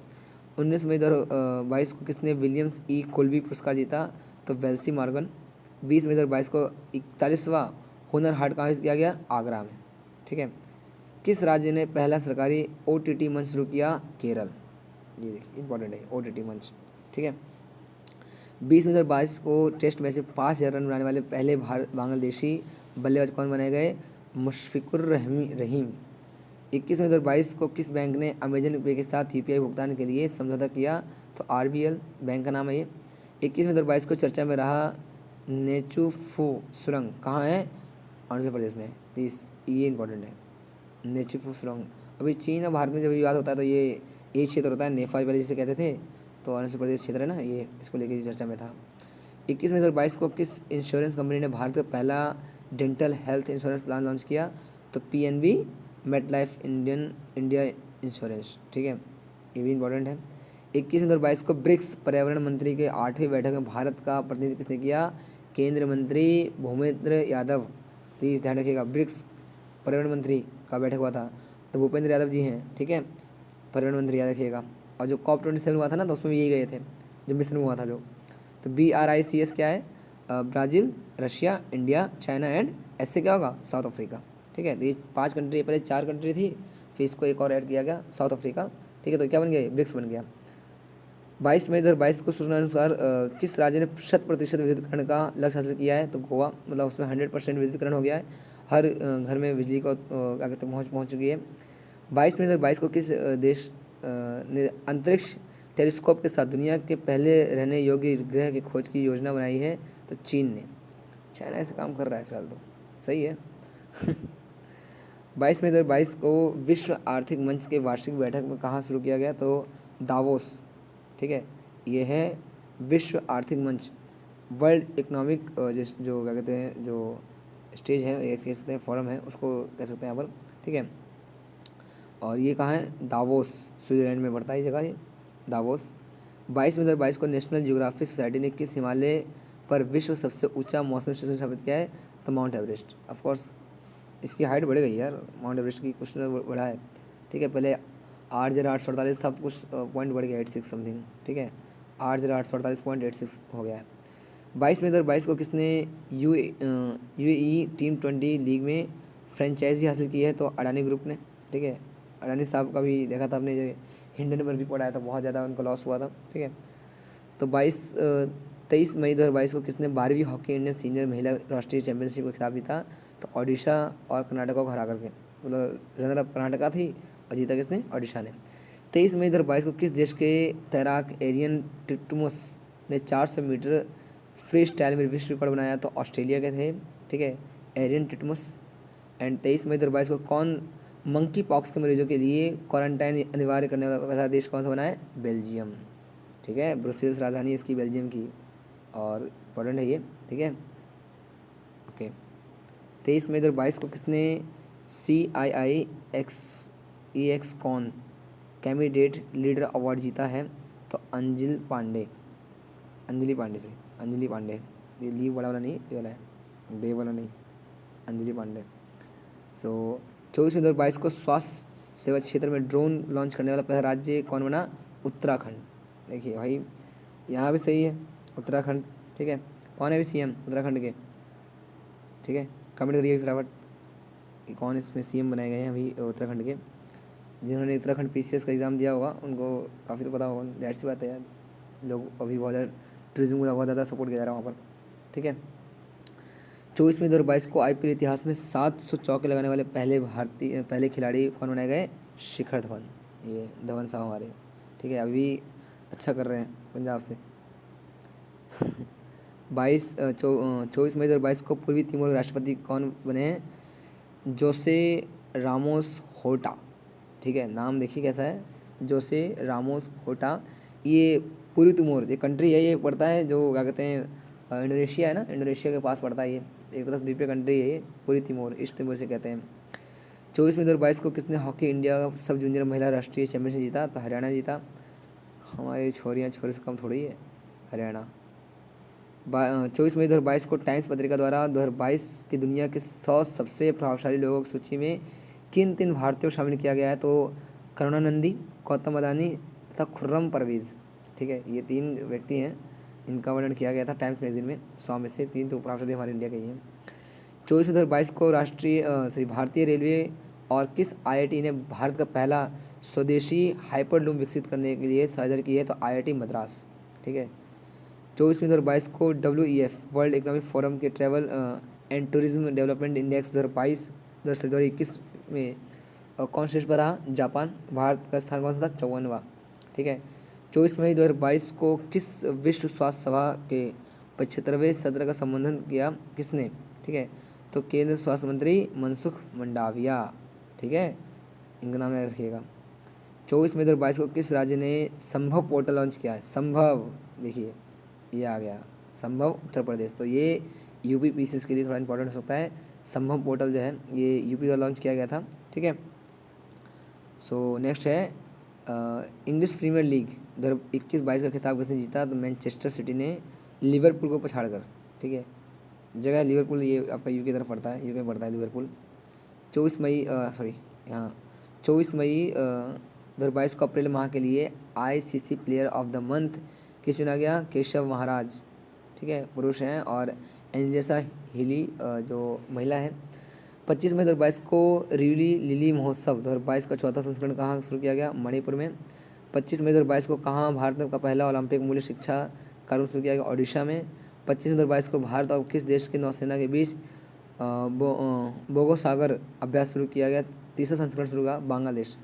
19 मई 2022 को किसने विलियम्स ई कोल्बी पुरस्कार जीता? तो वेल्सी मॉर्गन। 20 मई 2022 को 41वां हुनर हाट कहाँ किया गया? आगरा में। ठीक है। किस राज्य ने पहला सरकारी OTT मंच शुरू किया? केरल। ये देखिए इंपॉर्टेंट है OTT मंच। ठीक है। 20 मई 2022 को टेस्ट मैच में 5,000 रन बनाने वाले पहले बांग्लादेशी बल्लेबाज कौन बनाए गए? मुशफिकुर रहीम। 21 मई 2022 को किस बैंक ने अमेजन पे के साथ UPI भुगतान के लिए समझौता किया? तो RBL बैंक का नाम है ये। 21 मई 2022 को चर्चा में रहा नेचुफू सुरंग कहाँ है? अरुणाचल प्रदेश में। तो ये इंपॉर्टेंट है, नेचुफू सुरंग। अभी चीन और भारत में जब विवाद होता है तो ये क्षेत्र होता है नेपाल वाले जिसे कहते थे, तो अरुणाचल प्रदेश क्षेत्र है ना, ये इसको लेकर चर्चा में था। 21 मई 2022 को किस इंश्योरेंस कंपनी ने भारत का पहला dental health insurance plan launch किया? तो PNB मेटलाइफ इंडिया इंश्योरेंस। ठीक है, ये भी इंपॉर्टेंट है। 21 मई 2022 को ब्रिक्स पर्यावरण मंत्री के 8वीं बैठक में भारत का प्रतिनिधित्व किसने किया? केंद्रीय मंत्री भूपेंद्र यादव। प्लीज़ ध्यान रखिएगा, ब्रिक्स पर्यावरण मंत्री का बैठक हुआ था तो भूपेंद्र यादव जी हैं। ठीक है, पर्यावरण मंत्री याद रखिएगा। और जो COP27 हुआ था ना, तो उसमें भी यही गए थे, जो मिस्र में हुआ था जो। तो BRICS क्या है? Brazil, Russia, India, China and ऐसे क्या होगा? South Africa. ठीक है, तो ये 5 कंट्री, पहले 4 कंट्री थी, फिर इसको एक और ऐड किया गया, साउथ अफ्रीका। ठीक है, तो क्या बन गया? ब्रिक्स बन गया। 22 मई 2022 को सूचना अनुसार किस राज्य ने 100% विद्युतीकरण का लक्ष्य हासिल किया है? तो गोवा, मतलब उसमें 100% विद्युतीकरण हो गया है, हर घर में बिजली को क्या कहते हैं पहुँच चुकी है। 22 मई 2022 को किस देश ने अंतरिक्ष टेलीस्कोप के साथ दुनिया के पहले रहने योग्य ग्रह की खोज की योजना बनाई है? तो चीन ने। चाइना ऐसे काम कर रहा है फिलहाल, तो सही है। 22 मई 2022 को विश्व आर्थिक मंच के वार्षिक बैठक में कहाँ शुरू किया गया? तो दावोस। ठीक है, ये है विश्व आर्थिक मंच, वर्ल्ड इकोनॉमिक जो क्या कहते हैं जो स्टेज है, ये कह सकते हैं फोरम है, उसको कह सकते हैं यहाँ पर। ठीक है, और ये कहाँ है? दावोस, स्विट्जरलैंड में पड़ता है ये जगह, ये दावोस। 22 मई 2022 को नेशनल ज्योग्राफिक सोसाइटी ने किस हिमालय पर विश्व सबसे ऊंचा मौसम स्टेशन स्थापित किया है? तो माउंट एवरेस्ट। ऑफ कोर्स इसकी हाइट बढ़ गई यार, माउंट एवरेस्ट की कुछ बढ़ा है। ठीक है, पहले 8,848 था, कुछ पॉइंट बढ़ गया 86 समथिंग। ठीक है, 8,848.86 हो गया है। 22 मई 2022 को किसने UAE T20 लीग में फ्रेंचाइजी हासिल की है? तो अडानी ग्रुप ने। ठीक है, अडानी साहब का भी देखा था आपने, जो हिंडन पर रिपोर्ट आया था, बहुत ज़्यादा उनका लॉस हुआ था। ठीक है, तो 23 मई 2022 को किसने 12वीं हॉकी इंडियन सीनियर महिला राष्ट्रीय चैंपियनशिप का खिताब जीता? तो ओडिशा और कर्नाटका को हरा करके, मतलब रनर अप कर्नाटका थी और जीता किसने? ओडिशा ने। 23 मई 2022 को किस देश के तैराक एरियन टिटमस ने 400 मीटर फ्री स्टाइल में विश्व रिकॉर्ड बनाया? तो ऑस्ट्रेलिया के थे। ठीक है, एरियन टिटमस। एंड 23 मई 2022 को कौन मंकी पॉक्स के मरीजों के लिए क्वारंटाइन अनिवार्य करने वाला पहला देश कौन सा बना है? बेल्जियम। ठीक है। ब्रुसेल्स राजधानी इसकी बेल्जियम की, और इम्पोर्टेंट है ये, ठीक है। ओके। 23 मई 2022 को किसने CII con candidate leader award जीता है? तो अंजलि पांडे। ये लीव वाला नहीं, ये वाला है, देव वाला नहीं, अंजलि पांडे। सो 24 मई 2022 को स्वास्थ्य सेवा क्षेत्र में ड्रोन लॉन्च करने वाला पहला राज्य कौन बना? उत्तराखंड। देखिए भाई, यहाँ भी सही है, उत्तराखंड, ठीक है। कौन है अभी CM उत्तराखंड के? ठीक है, कमेंट करिए फटाफट कि कौन इसमें CM बनाए गए हैं अभी उत्तराखंड के। जिन्होंने उत्तराखंड PCS का एग्ज़ाम दिया होगा उनको काफ़ी तो पता होगा, ज़ाहिर सी बात है यार, लोग अभी बहुत ज़्यादा टूरिज्म को बहुत ज़्यादा सपोर्ट किया जा रहा है वहाँ पर, ठीक है। 24 मई 2022 को IPL इतिहास में 700 चौके लगाने वाले पहले खिलाड़ी कौन बनाए गए? शिखर धवन। ये धवन साहब हमारे, ठीक है, अभी भी अच्छा कर रहे हैं पंजाब से। 24 मई 2022 को पूर्वी तिमोर के राष्ट्रपति कौन बने हैं? जोसे रामोस होटा, ठीक है, नाम देखिए कैसा है, जोसे रामोस होटा। ये पूर्वी तिमोर ये कंट्री है, ये पड़ता है जो क्या कहते हैं इंडोनेशिया है ना, इंडोनेशिया के पास पड़ता है ये, एक तरफ द्वीपीय कंट्री है ये, पूर्वी तिमोर, ईस्ट तिमोर से कहते हैं। 24 मई 2022 को किसने हॉकी इंडिया सब जूनियर महिला राष्ट्रीय चैंपियनशिप जीता? तो हरियाणा जीता। हमारी छोरियाँ छोरे से कम थोड़ी है, हरियाणा। 24 मई 2022 को टाइम्स पत्रिका द्वारा 2022 की दुनिया के 100 सबसे प्रभावशाली लोगों की सूची में किन 3 भारतीयों को शामिल किया गया है? तो करुणा नंदी, गौतम अदानी तथा खुर्रम परवेज़, ठीक है, ये 3 व्यक्ति हैं, इनका वर्णन किया गया था टाइम्स मैगजीन में। 100 में से 3 तो प्रभावशाली हमारे इंडिया के ही हैं। 24 मई 2022 को भारतीय रेलवे और किस IIT ने भारत का पहला स्वदेशी हाइपरलूप विकसित करने के लिए साझेदारी की है? तो IIT मद्रास, ठीक है। 24 मई 2022 को WEF वर्ल्ड इकोनॉमिक फोरम के travel and tourism development index 2021 में कौन शीर्ष पर रहा? जापान। भारत का स्थान कौन सा था? 54वां, ठीक है। 24 मई 2022 को किस विश्व स्वास्थ्य सभा के 75वें सत्र का संबोधन किया किसने? ठीक है, तो केंद्र स्वास्थ्य मंत्री मनसुख मंडाविया, ठीक है, इनका नाम याद रखिएगा। 24 मई 2022 को किस राज्य ने संभव पोर्टल लॉन्च किया है? संभव, देखिए ये आ गया, संभव उत्तर प्रदेश। तो ये UP PCS के लिए थोड़ा इंपॉर्टेंट हो सकता है। संभव पोर्टल जो है ये UP द्वारा लॉन्च किया गया था, ठीक है। सो नेक्स्ट है इंग्लिश प्रीमियर लीग 2021-22 का खिताब किसने जीता? तो मैनचेस्टर सिटी ने लिवरपूल को पछाड़कर, ठीक है, जगह लिवरपूल, ये आपका UK की तरफ पड़ता है, UK में पड़ता है लिवरपूल। 24 मई 2022 को अप्रैल माह के लिए ICC player of the month किस चुना गया? केशव महाराज, ठीक है, पुरुष हैं, और एंजेसा हिली जो महिला है। 25 मई 2022 को रिवली लिली महोत्सव 2022 का 4था संस्करण कहाँ शुरू किया गया? मणिपुर में। 25 मई 2022 को कहाँ भारत का पहला ओलंपिक मूल्य शिक्षा कार्यक्रम शुरू किया गया? ओडिशा में। 25 मई 2022 को भारत और किस देश की नौसेना के बीच बोगो सागर अभ्यास शुरू किया गया? तीसरा संस्करण शुरू हुआ बांग्लादेश,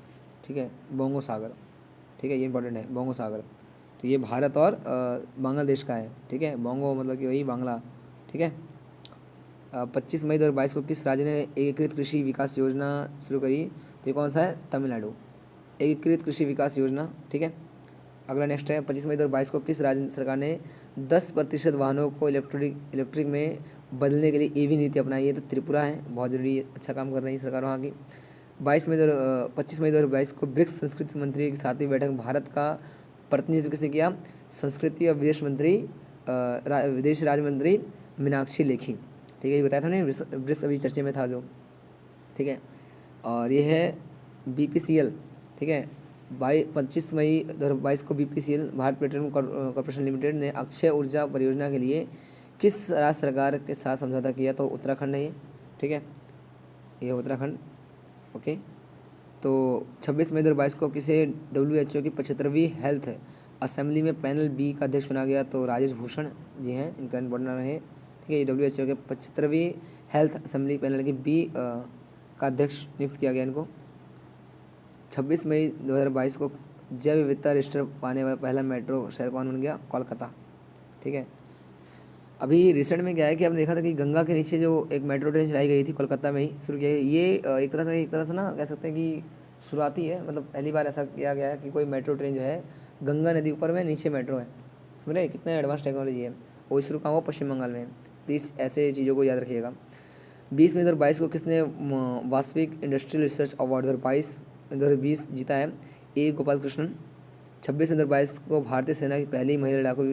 ठीक है, बोंगो सागर, ठीक है, ये इंपॉर्टेंट है, बोंगो सागर। तो ये भारत और बांग्लादेश का है, ठीक है, बोंगो मतलब कि वही बांग्ला, ठीक है। 25 मई 2022 को किस राज्य ने एकीकृत कृषि विकास योजना शुरू करी? तो ये कौन सा है? तमिलनाडु, एकीकृत कृषि विकास योजना, ठीक है। अगला नेक्स्ट है 25 मई 2022 को किस राज्य सरकार ने 10% वाहनों को इलेक्ट्रिक में बदलने के लिए EV नीति अपनाई है? तो त्रिपुरा है, बहुत जरूरी, अच्छा काम कर रही है सरकार वहाँ की। 25 मई 2022 को ब्रिक्स संस्कृति मंत्री की 7वीं बैठक में भारत का प्रतिनिधित्व किसने किया? संस्कृति और विदेश राज्य मंत्री मीनाक्षी लेखी, ठीक है, ये बताया था ना, ब्रिक्स अभी चर्चे में था जो, ठीक है। और ये है BPCL, ठीक है, 25 मई 2022 को BPCL Bharat petroleum corporation limited ने अक्षय ऊर्जा परियोजना के लिए किस राज्य सरकार के साथ समझौता किया? तो उत्तराखंड है ये, ठीक है, ये उत्तराखंड, ओके। तो 26 मई 2022 को किसे WHO की 75वीं हेल्थ असेंबली में पैनल B का अध्यक्ष चुना गया? तो राजेश भूषण जी हैं, इनका इंपॉर्टेंट नाम है, ठीक है। WHO के 75वीं हेल्थ असेंबली पैनल के B का अध्यक्ष नियुक्त किया गया इनको। 26 मई 2022 को जैव विविधता रजिस्टर पाने वाला पहला मेट्रो शहर कौन बन गया? कोलकाता, ठीक है। अभी रिसेंट में क्या है कि हमने देखा था कि गंगा के नीचे जो एक मेट्रो ट्रेन चलाई गई थी कोलकाता में ही शुरू किया, ये एक तरह से ना कह सकते हैं कि शुरुआती है, मतलब पहली बार ऐसा किया गया है कि कोई मेट्रो ट्रेन जो है गंगा नदी ऊपर में, नीचे मेट्रो है। समझ रहे कितना एडवांस टेक्नोलॉजी है। और शुरू कहाँ हुआ? पश्चिम बंगाल में। तो इस ऐसे चीज़ों को याद रखिएगा। 20 मई 2022 को किसने वास्तविक इंडस्ट्रियल रिसर्च अवार्ड 2022 जीता है? ए गोपाल कृष्णन। 26 मई 2022 को भारतीय सेना की पहली महिला लड़ाकू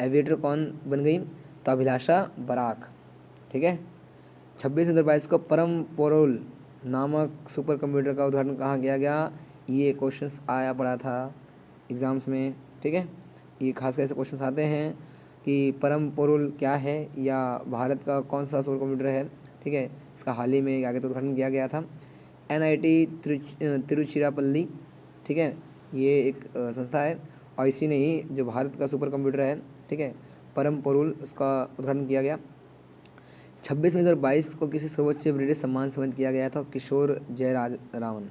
एविएटर कौन बन गई? तो अभिलाषा बराक। ठीक है। 26 मई 2022 को परम पोरोल नामक सुपर कंप्यूटर का उद्घाटन कहाँ किया गया? ये क्वेश्चंस आया पड़ा था एग्ज़ाम्स में। ठीक है, ये खास कर ऐसे क्वेश्चंस आते हैं कि परम पोरोल क्या है या भारत का कौन सा सुपर कंप्यूटर है। ठीक है, इसका हाल ही में आगे तो उद्घाटन किया गया था। NIT तिरुचिरापल्ली। ठीक है, ये एक संस्था है और इसी ने ही जो भारत का सुपर कंप्यूटर है, ठीक है, परम पोरोल, उसका उद्घाटन किया गया। 26 मई 2022 को किसी सर्वोच्च ब्रिटिश सम्मान से सम्मानित किया गया था? किशोर जयराज रावण।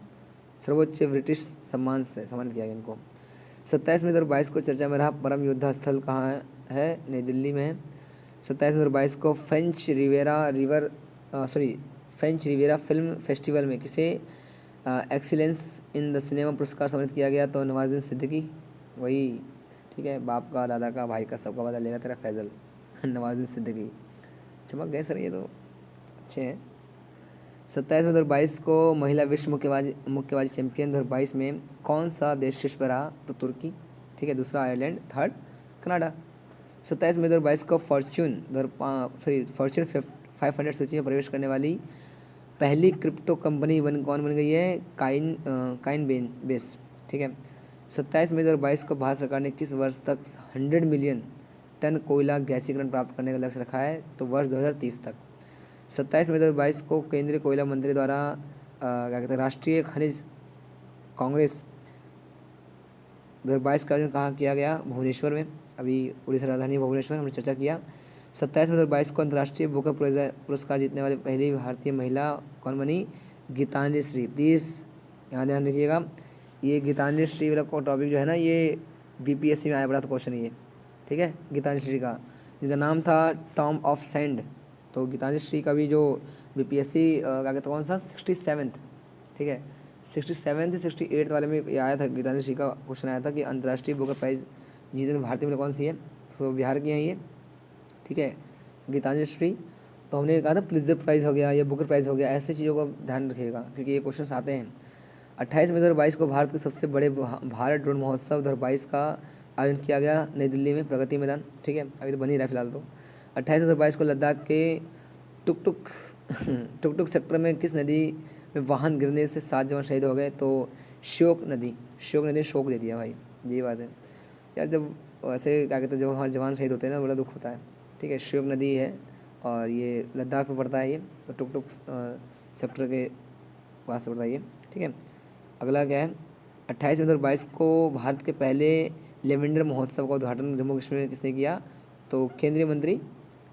सर्वोच्च ब्रिटिश सम्मान से सम्मानित किया गया इनको। 27 मई 2022 को चर्चा में रहा परम योद्धा स्थल कहाँ है? नई दिल्ली में है। 27 मई 2022 को फ्रेंच रिवेरा फिल्म फेस्टिवल में किसे एक्सीलेंस इन द सिनेमा पुरस्कार सम्मानित किया गया? तो नवाजुद्दीन सिद्दीकी। वही, ठीक है, बाप का, दादा का, भाई का, सबका बदला लेगा तेरा फैजल। नवाजुद्दीन सिद्दीकी। चमक गए सर, ये तो अच्छे हैं। 27 मई 2022 को महिला विश्व मुक्केबाजी चैंपियन 2022 में कौन सा देश शीर्ष पर रहा? तो तुर्की। ठीक है, दूसरा आयरलैंड, थर्ड कनाडा। 27 मई 2022 को फॉर्च्यून 500 सूची में प्रवेश करने वाली पहली क्रिप्टो कंपनी कौन बन गई है? काइन बेस। ठीक है। 27 मई 2022 को भारत सरकार ने किस वर्ष तक 100 मिलियन टन कोयला गैसीकरण प्राप्त करने का लक्ष्य रखा है? तो वर्ष 2030 तक। 27 मई 2022 को केंद्रीय कोयला मंत्री द्वारा क्या कहते हैं, राष्ट्रीय खनिज कांग्रेस 2022 का आयोजन कहाँ किया गया? भुवनेश्वर में। अभी उड़ीसा राजधानी भुवनेश्वर, हमने चर्चा किया। 27 मई 2022 को अंतर्राष्ट्रीय बुकर पुरस्कार जीतने वाली पहली भारतीय महिला कौन बनी? गीतांजलि श्री। प्लीज़ यहाँ ध्यान रखिएगा, ये गीतांजलि श्री वाला को टॉपिक जो है ना, ये BPSC में आया बड़ा था क्वेश्चन ये। ठीक है, गीतांजलि श्री का, जिनका नाम था टॉम ऑफ सैंड। तो गीतांजलि श्री का भी जो BPSC क्या कहते कौन सा 67th, ठीक है, 67th 68 वाले में ये आया था, गीतांजलि श्री का क्वेश्चन आया था कि अंतर्राष्ट्रीय बुकर प्राइज़ जीतने में भारतीय महिला कौन सी है? तो बिहार की हैं ये। ठीक है, गीतांजलि श्री। तो हमने कहा था प्लिज़र प्राइज़ हो गया या बुकर प्राइज़ हो गया, ऐसे चीज़ों का ध्यान रखिएगा क्योंकि ये क्वेश्चन आते हैं। 28 मई 2022 को भारत के सबसे बड़े भारत ड्रोन महोत्सव 2022 का आयोजन किया गया नई दिल्ली में, प्रगति मैदान। ठीक है, अभी तो बन ही रहा है फिलहाल। तो 28 मई 2022 को लद्दाख के टुकटुक टुकटुक सेक्टर में किस नदी में वाहन गिरने से 7 जवान शहीद हो गए? तो श्योक नदी ने शोक दे दिया भाई, यही बात है यार। जब ऐसे क्या कहते हैं, जब हमारे जवान शहीद होते हैं ना, बड़ा दुख होता है। ठीक है, श्योक नदी है और ये लद्दाख में पड़ता है ये, तो टुकटुक सेक्टर के पास पड़ता है ये। ठीक है, अगला क्या है? 28 मई 2022 को भारत के पहले लेवेंडर महोत्सव का उद्घाटन जम्मू कश्मीर में किसने किया? तो केंद्रीय मंत्री,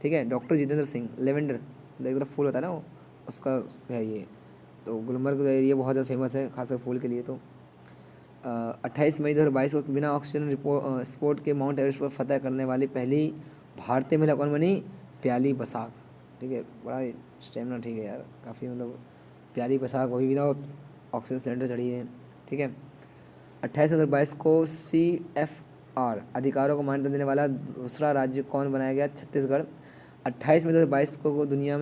ठीक है, डॉक्टर जितेंद्र सिंह। लेवेंडर एक तरफ फूल होता है ना वो, उसका है ये। तो गुलमर्ग एरिया बहुत ज़्यादा फेमस है खासकर फूल के लिए। तो 28 मई 2022 को बिना ऑक्सीजन स्पोर्ट के माउंट एवरेस्ट पर फतह करने वाली पहली भारतीय महिला कौन बनी? प्याली बसाक। ठीक है, बड़ा स्टेमिना, ठीक है यार, काफ़ी मतलब प्याली बसाक वही बिना ऑक्सीजन सिलेंडर चढ़ी है। ठीक है। 28 मई 2022 को CFR अधिकारों को मान्यता देने वाला दूसरा राज्य कौन बनाया गया? छत्तीसगढ़। 28 मई 2022 को दुनिया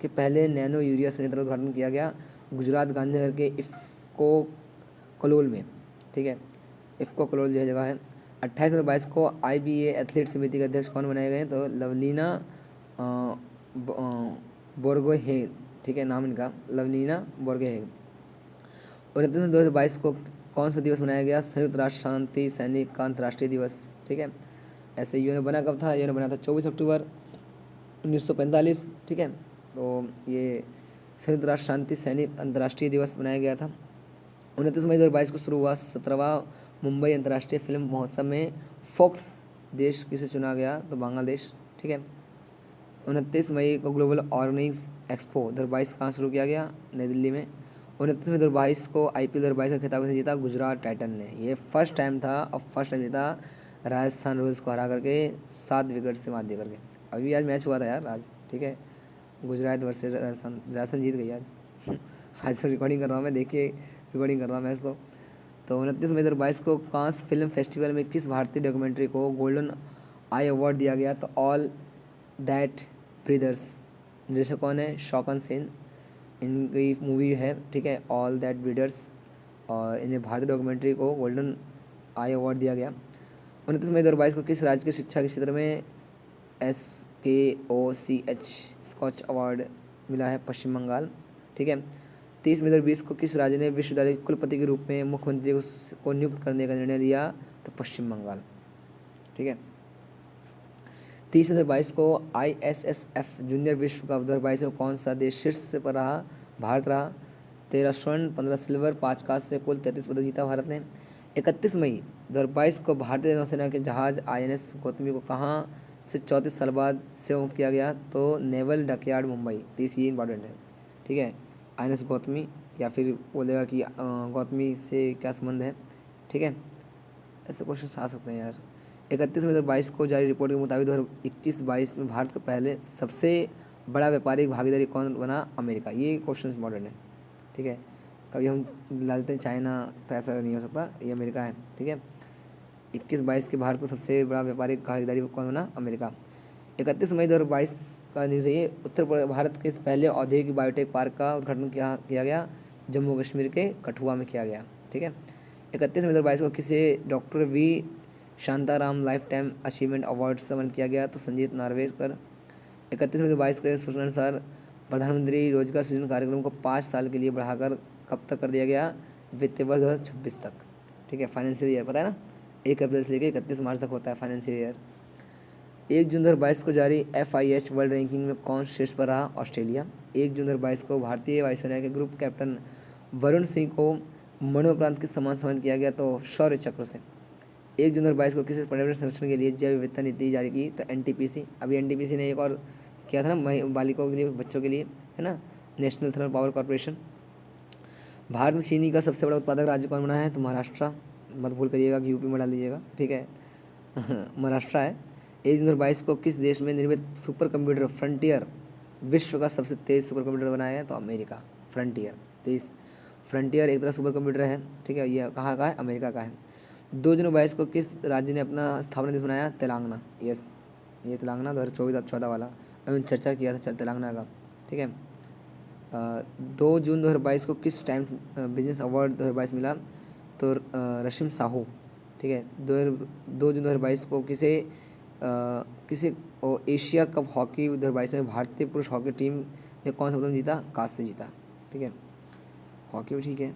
के पहले नैनो यूरिया संयंत्र का उद्घाटन किया गया गुजरात गांधीनगर के इफ़को कलोल में। ठीक है, इफ़को कलोल जो जगह है। 28 मई 2022 को IBA एथलीट समिति के अध्यक्ष कौन बनाए गए? तो लवलीना बोरगोहेन। ठीक है, नाम इनका लवलीना बोरगोहेन। 29 मई 2022 को कौन सा दिवस मनाया गया? संयुक्त राष्ट्र शांति सैनिक का अंतर्राष्ट्रीय दिवस। ठीक है, ऐसे यूएन बना कब था? यूएन बना था 24 अक्टूबर 1945। ठीक है, तो ये संयुक्त राष्ट्र शांति सैनिक अंतर्राष्ट्रीय दिवस मनाया गया था। 29 मई 2022 को शुरू हुआ 17वां मुंबई अंतर्राष्ट्रीय फिल्म महोत्सव में फोक्स देश किसे चुना गया? तो बांग्लादेश। ठीक है। 29 मई को ग्लोबल ऑर्गेनिक्स एक्सपो 2022 कहाँ शुरू किया गया? नई दिल्ली में। 29 मई 2022 को IPL 2022 का खिताब से जीता गुजरात टाइटन ने। ये फर्स्ट टाइम था और फर्स्ट टाइम जीता राजस्थान रॉयल्स को हरा करके 7 विकेट से मात दे करके। अभी आज मैच हुआ था यार आज। ठीक है, गुजरात वर्सेस राजस्थान जीत गई आज। आज रिकॉर्डिंग कर रहा हूँ मैं, देखिए रिकॉर्डिंग कर रहा हूँ मैच। तो तो 29 मई 2022 को कांस फिल्म फेस्टिवल में किस भारतीय डॉक्यूमेंट्री को गोल्डन आई अवार्ड दिया गया? तो ऑल दैट ब्रीदर्स। निर्देशक कौन है? शौकन सेन। इनकी मूवी है, ठीक है, ऑल दैट ब्रीडर्स, और इन्हें भारतीय डॉक्यूमेंट्री को गोल्डन आई अवार्ड दिया गया। 29 मई 2022 को किस राज्य की शिक्षा के क्षेत्र में SKOCH स्कॉच अवार्ड मिला है? पश्चिम बंगाल, ठीक है। 30 मई 2022 को किस राज्य ने विश्वविद्यालय के कुलपति के रूप में मुख्यमंत्री को नियुक्त करने का निर्णय लिया? तो पश्चिम बंगाल, ठीक है। 30 मई 2022 को ISSF जूनियर विश्व कप 2022 में कौन सा देश शीर्ष पर रहा? भारत रहा। 13 स्वर्ण, 15 सिल्वर, 5 कांस्य से कुल 33 पदक जीता भारत ने। 31 मई 2022 को भारतीय नौसेना के जहाज INS गौतमी को कहाँ से 34 साल बाद सेवा मुक्त किया गया? तो नेवल डकयार्ड मुंबई। तो ये इंपॉर्टेंट है, ठीक है। INS गौतमी, या फिर बोलेगा कि गौतमी से क्या संबंध है, ठीक है। ऐसे क्वेश्चन आ सकते हैं यार। 31 मई 2022 को जारी रिपोर्ट के मुताबिक 2021-22 में भारत का पहले सबसे बड़ा व्यापारिक भागीदारी कौन बना? अमेरिका। ये क्वेश्चन इंपॉर्टेंट है, ठीक है। कभी हम डालते हैं चाइना, तो ऐसा नहीं हो सकता, ये अमेरिका है, ठीक है। 21-22 के भारत का सबसे बड़ा व्यापारिक भागीदारी कौन बना? अमेरिका। 31 मई 2022 का न्यूज़ है ये। उत्तर भारत के पहले औद्योगिक बायोटेक पार्क का उद्घाटन किया गया जम्मू कश्मीर के कठुआ में किया गया, ठीक है। 31 मई 2022 को किसे doctor V Shantaram life time achievement award से सम्मानित किया गया? तो संजीत नार्वेकर। 31 मई 2022 के सूचनानुसार प्रधानमंत्री रोजगार सृजन कार्यक्रम को 5 साल के लिए बढ़ाकर कब तक कर दिया गया? वित्तीय वर्ष 2026 तक, ठीक है। फाइनेंशियल ईयर पता है ना, 1 अप्रैल से लेकर 31 मार्च तक होता है फाइनेंशियल ईयर। 1 जून 2022 को जारी FIH वर्ल्ड रैंकिंग में कौन शीर्ष पर रहा? ऑस्ट्रेलिया। 1 जून 2022 को भारतीय वायुसेना के ग्रुप कैप्टन वरुण सिंह को मरणोपरांत किस सम्मान सम्मानित किया गया? तो शौर्य चक्र से। 1 जून 2022 को किसी पर्यावरण संरक्षण के लिए जैव विविधता नीति जारी की? तो NTPC। अभी NTPC ने एक और किया था ना, बालिकाओं के लिए, बच्चों के लिए, है ना, national thermal power corporation. Bharat में चीनी का सबसे बड़ा उत्पादक राज्य कौन बना है? तो महाराष्ट्र। मत भूल करिएगा कि यूपी में डाल दीजिएगा, ठीक है। महाराष्ट्र है। 1 जून 2022 को किस देश में निर्मित सुपर कंप्यूटर फ्रंटियर विश्व का सबसे तेज सुपर कंप्यूटर बनाया है? तो अमेरिका। फ्रंटियर, तो इस फ्रंटियर एक तरह सुपर कंप्यूटर है, ठीक है। ये कहाँ का है? अमेरिका का है। 2 जून 2022 को किस राज्य ने अपना स्थापना दिवस बनाया? तेलंगाना। यस, ये तेलंगाना 2024-14 वाला अभी चर्चा किया था तेलंगाना का, ठीक है। 2 जून 2022 को किस टाइम्स बिजनेस अवार्ड 2022 मिला? तो रशिम साहू, ठीक है। 2 जून 2022 को किसे एशिया कप हॉकी 2022 में भारतीय पुरुष हॉकी टीम ने कौन सा पदक जीता? कांस्य जीता, ठीक है। हॉकी भी ठीक है।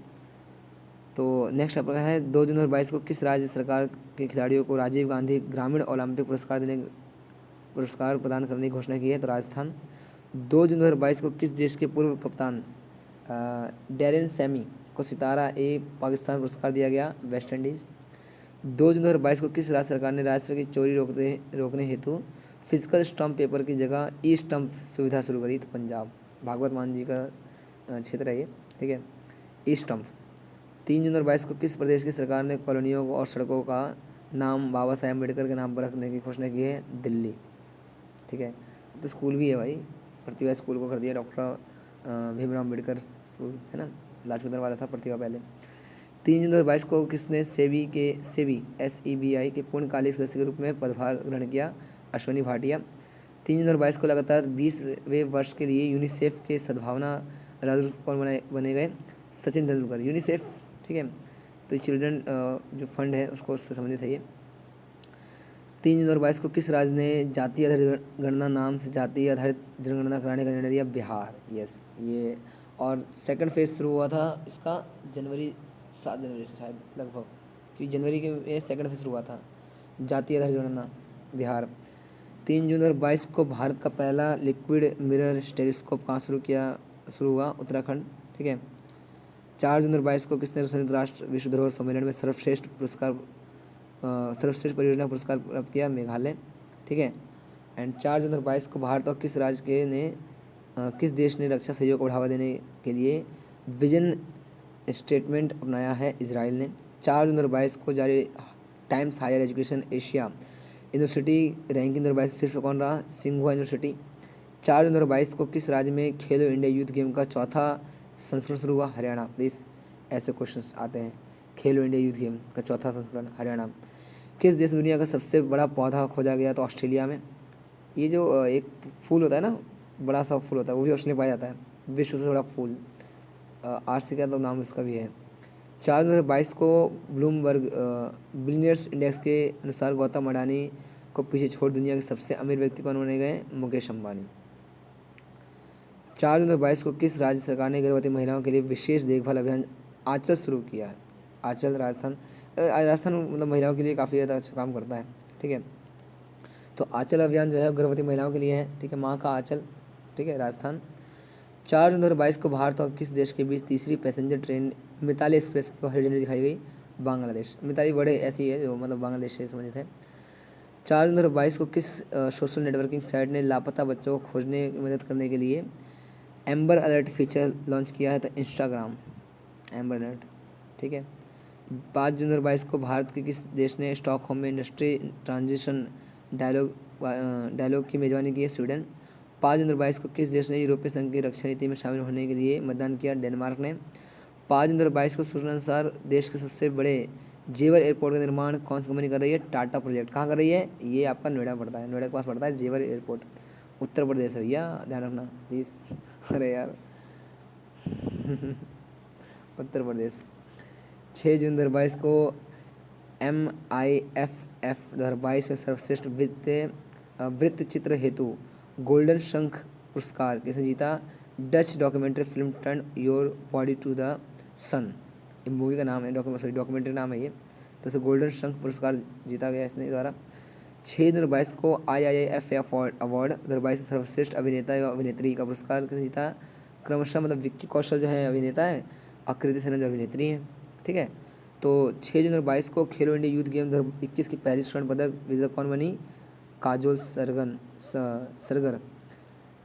तो नेक्स्ट आपका है 2 जून 2022 को किस राज्य सरकार के खिलाड़ियों को राजीव गांधी ग्रामीण ओलंपिक पुरस्कार प्रदान करने की घोषणा की है? तो राजस्थान। 2 जून 2022 को किस देश के पूर्व कप्तान डैरेन सैमी को सितारा ए पाकिस्तान पुरस्कार दिया गया? West Indies. 2 जून 2022 को किस राज्य सरकार ने राजस्व की चोरी रोकने हेतु फिजिकल स्टम्प पेपर की जगह ई स्टम्प सुविधा शुरू करी? तो पंजाब। भागवत मान जी का क्षेत्र है ये, ठीक है। ई स्टम्प। 3 जून 2022 को किस प्रदेश की सरकार ने कॉलोनियों और सड़कों का नाम बाबा साहेब अम्बेडकर के नाम पर रखने की घोषणा की है? दिल्ली, ठीक है। तो स्कूल भी है भाई, प्रतिभा स्कूल को कर दिया डॉक्टर भीमराव अम्बेडकर स्कूल, है ना, लाजपत नगर वाला था प्रतिभा पहले। 3 जून 2022 को किसने सेबी SEBI के पूर्णकालिक सदस्य के रूप में पदभार ग्रहण किया? अश्वनी भाटिया। 3 जून 2022 को लगातार 20वें वर्ष के लिए यूनिसेफ के सद्भावना राजदूत कौन बने गए? सचिन तेंदुलकर। यूनिसेफ, ठीक है, तो चिल्ड्रन जो फंड है उसको उससे संबंधित है ये। 3 जून 2022 को किस राज्य ने जाति आधारित गणना नाम से जाति आधारित जनगणना कराने का निर्णय लिया? बिहार। यस, ये और सेकंड फेज शुरू हुआ था इसका 7 जनवरी से शायद लगभग, क्योंकि जनवरी के सेकंड फेज शुरू हुआ था जाति आधारित जनगणना, बिहार। 3 जून 2022 को भारत का पहला लिक्विड मिरर टेलीस्कोप कहाँ शुरू हुआ? उत्तराखंड, ठीक है। 4 जून 2022 को किसने संयुक्त राष्ट्र विश्व धरोहर सम्मेलन में सर्वश्रेष्ठ परियोजना पुरस्कार प्राप्त किया? मेघालय, ठीक है। एंड 4 जून 2022 को भारत और किस देश ने रक्षा सहयोग को बढ़ावा देने के लिए विजन स्टेटमेंट अपनाया है? इजराइल ने। 4 जून 2022 को जारी Times Higher Education Asia University Ranking 2022 शीर्ष पर कौन रहा? सिंघुआ यूनिवर्सिटी। 4 जून 2022 को किस राज्य में खेलो इंडिया यूथ गेम का चौथा संस्करण शुरू हुआ? हरियाणा। प्लीज़ ऐसे क्वेश्चंस आते हैं। खेलो इंडिया यूथ गेम का चौथा संस्करण हरियाणा। किस देश में दुनिया का सबसे बड़ा पौधा खोजा गया? तो ऑस्ट्रेलिया में। ये जो एक फूल होता है ना, बड़ा सा फूल होता है, वो भी ऑस्ट्रेलिया में पाया जाता है, विश्व से बड़ा फूल। आज से क्या तो नाम इसका भी है। 4/2022 को ब्लूमबर्ग बिलियनियर्स इंडेक्स के अनुसार गौतम अडानी को पीछे छोड़ दुनिया के सबसे अमीर व्यक्ति कौन बने गए? मुकेश अंबानी। 4/2022 को किस राज्य सरकार ने गर्भवती महिलाओं के लिए विशेष देखभाल अभियान आंचल शुरू किया है? आंचल राजस्थान। राजस्थान मतलब महिलाओं के लिए काफ़ी ज़्यादा अच्छा काम करता है, ठीक है। तो आंचल अभियान जो है गर्भवती महिलाओं के लिए है, ठीक है, माँ का आंचल, ठीक है, राजस्थान। 4/2022 को भारत और किस देश के बीच तीसरी पैसेंजर ट्रेन मिताली एक्सप्रेस को हरी झंडी दिखाई गई? बांग्लादेश। मिताली बड़े ऐसी है जो मतलब बांग्लादेश से संबंधित है। 4/2022 को किस सोशल नेटवर्किंग साइट ने लापता बच्चों को खोजने में मदद करने के लिए एम्बर अलर्ट फीचर लॉन्च किया है? तो इंस्टाग्राम, एम्बर अलर्ट, ठीक है। 5/2022 को भारत के किस देश ने स्टॉकहोम में इंडस्ट्री ट्रांजिशन डायलॉग की मेजबानी की है? स्वीडन। 5/2022 को किस देश ने यूरोपीय संघ की रक्षा नीति में शामिल होने के लिए मतदान किया? डेनमार्क ने। 5/2022 को सूचना अनुसार देश के सबसे बड़े जेवर एयरपोर्ट का निर्माण कौन सी कंपनी कर रही है? टाटा प्रोजेक्ट। कहाँ कर रही है? ये आपका नोएडा पड़ता है, नोएडा के पास पड़ता है जेवर एयरपोर्ट, उत्तर प्रदेश है भैया, ध्यान रखना प्लीज़। अरे यार उत्तर प्रदेश। 6/2022 को MIFF 2022 में सर्वश्रेष्ठ वृत्त चित्र हेतु गोल्डन शंख पुरस्कार किसने जीता? Dutch documentary film Turn Your Body to the Sun, ये मूवी का नाम है, डॉक्यूमेंट्री नाम है ये। तो इसे गोल्डन शंख पुरस्कार जीता गया इसने द्वारा। 6/2022 को IIFF अवार्ड 2022 सर्वश्रेष्ठ अभिनेता एवं अभिनेत्री का पुरस्कार किसने जीता? क्रमशः मतलब विक्की कौशल जो है अभिनेता है, आकृति सेना जो अभिनेत्री है, ठीक है। तो 6/2022 को खेलो इंडिया यूथ गेम 2021 की पहली स्वर्ण पदक विजेता कौन बनी? काजोल सरगर।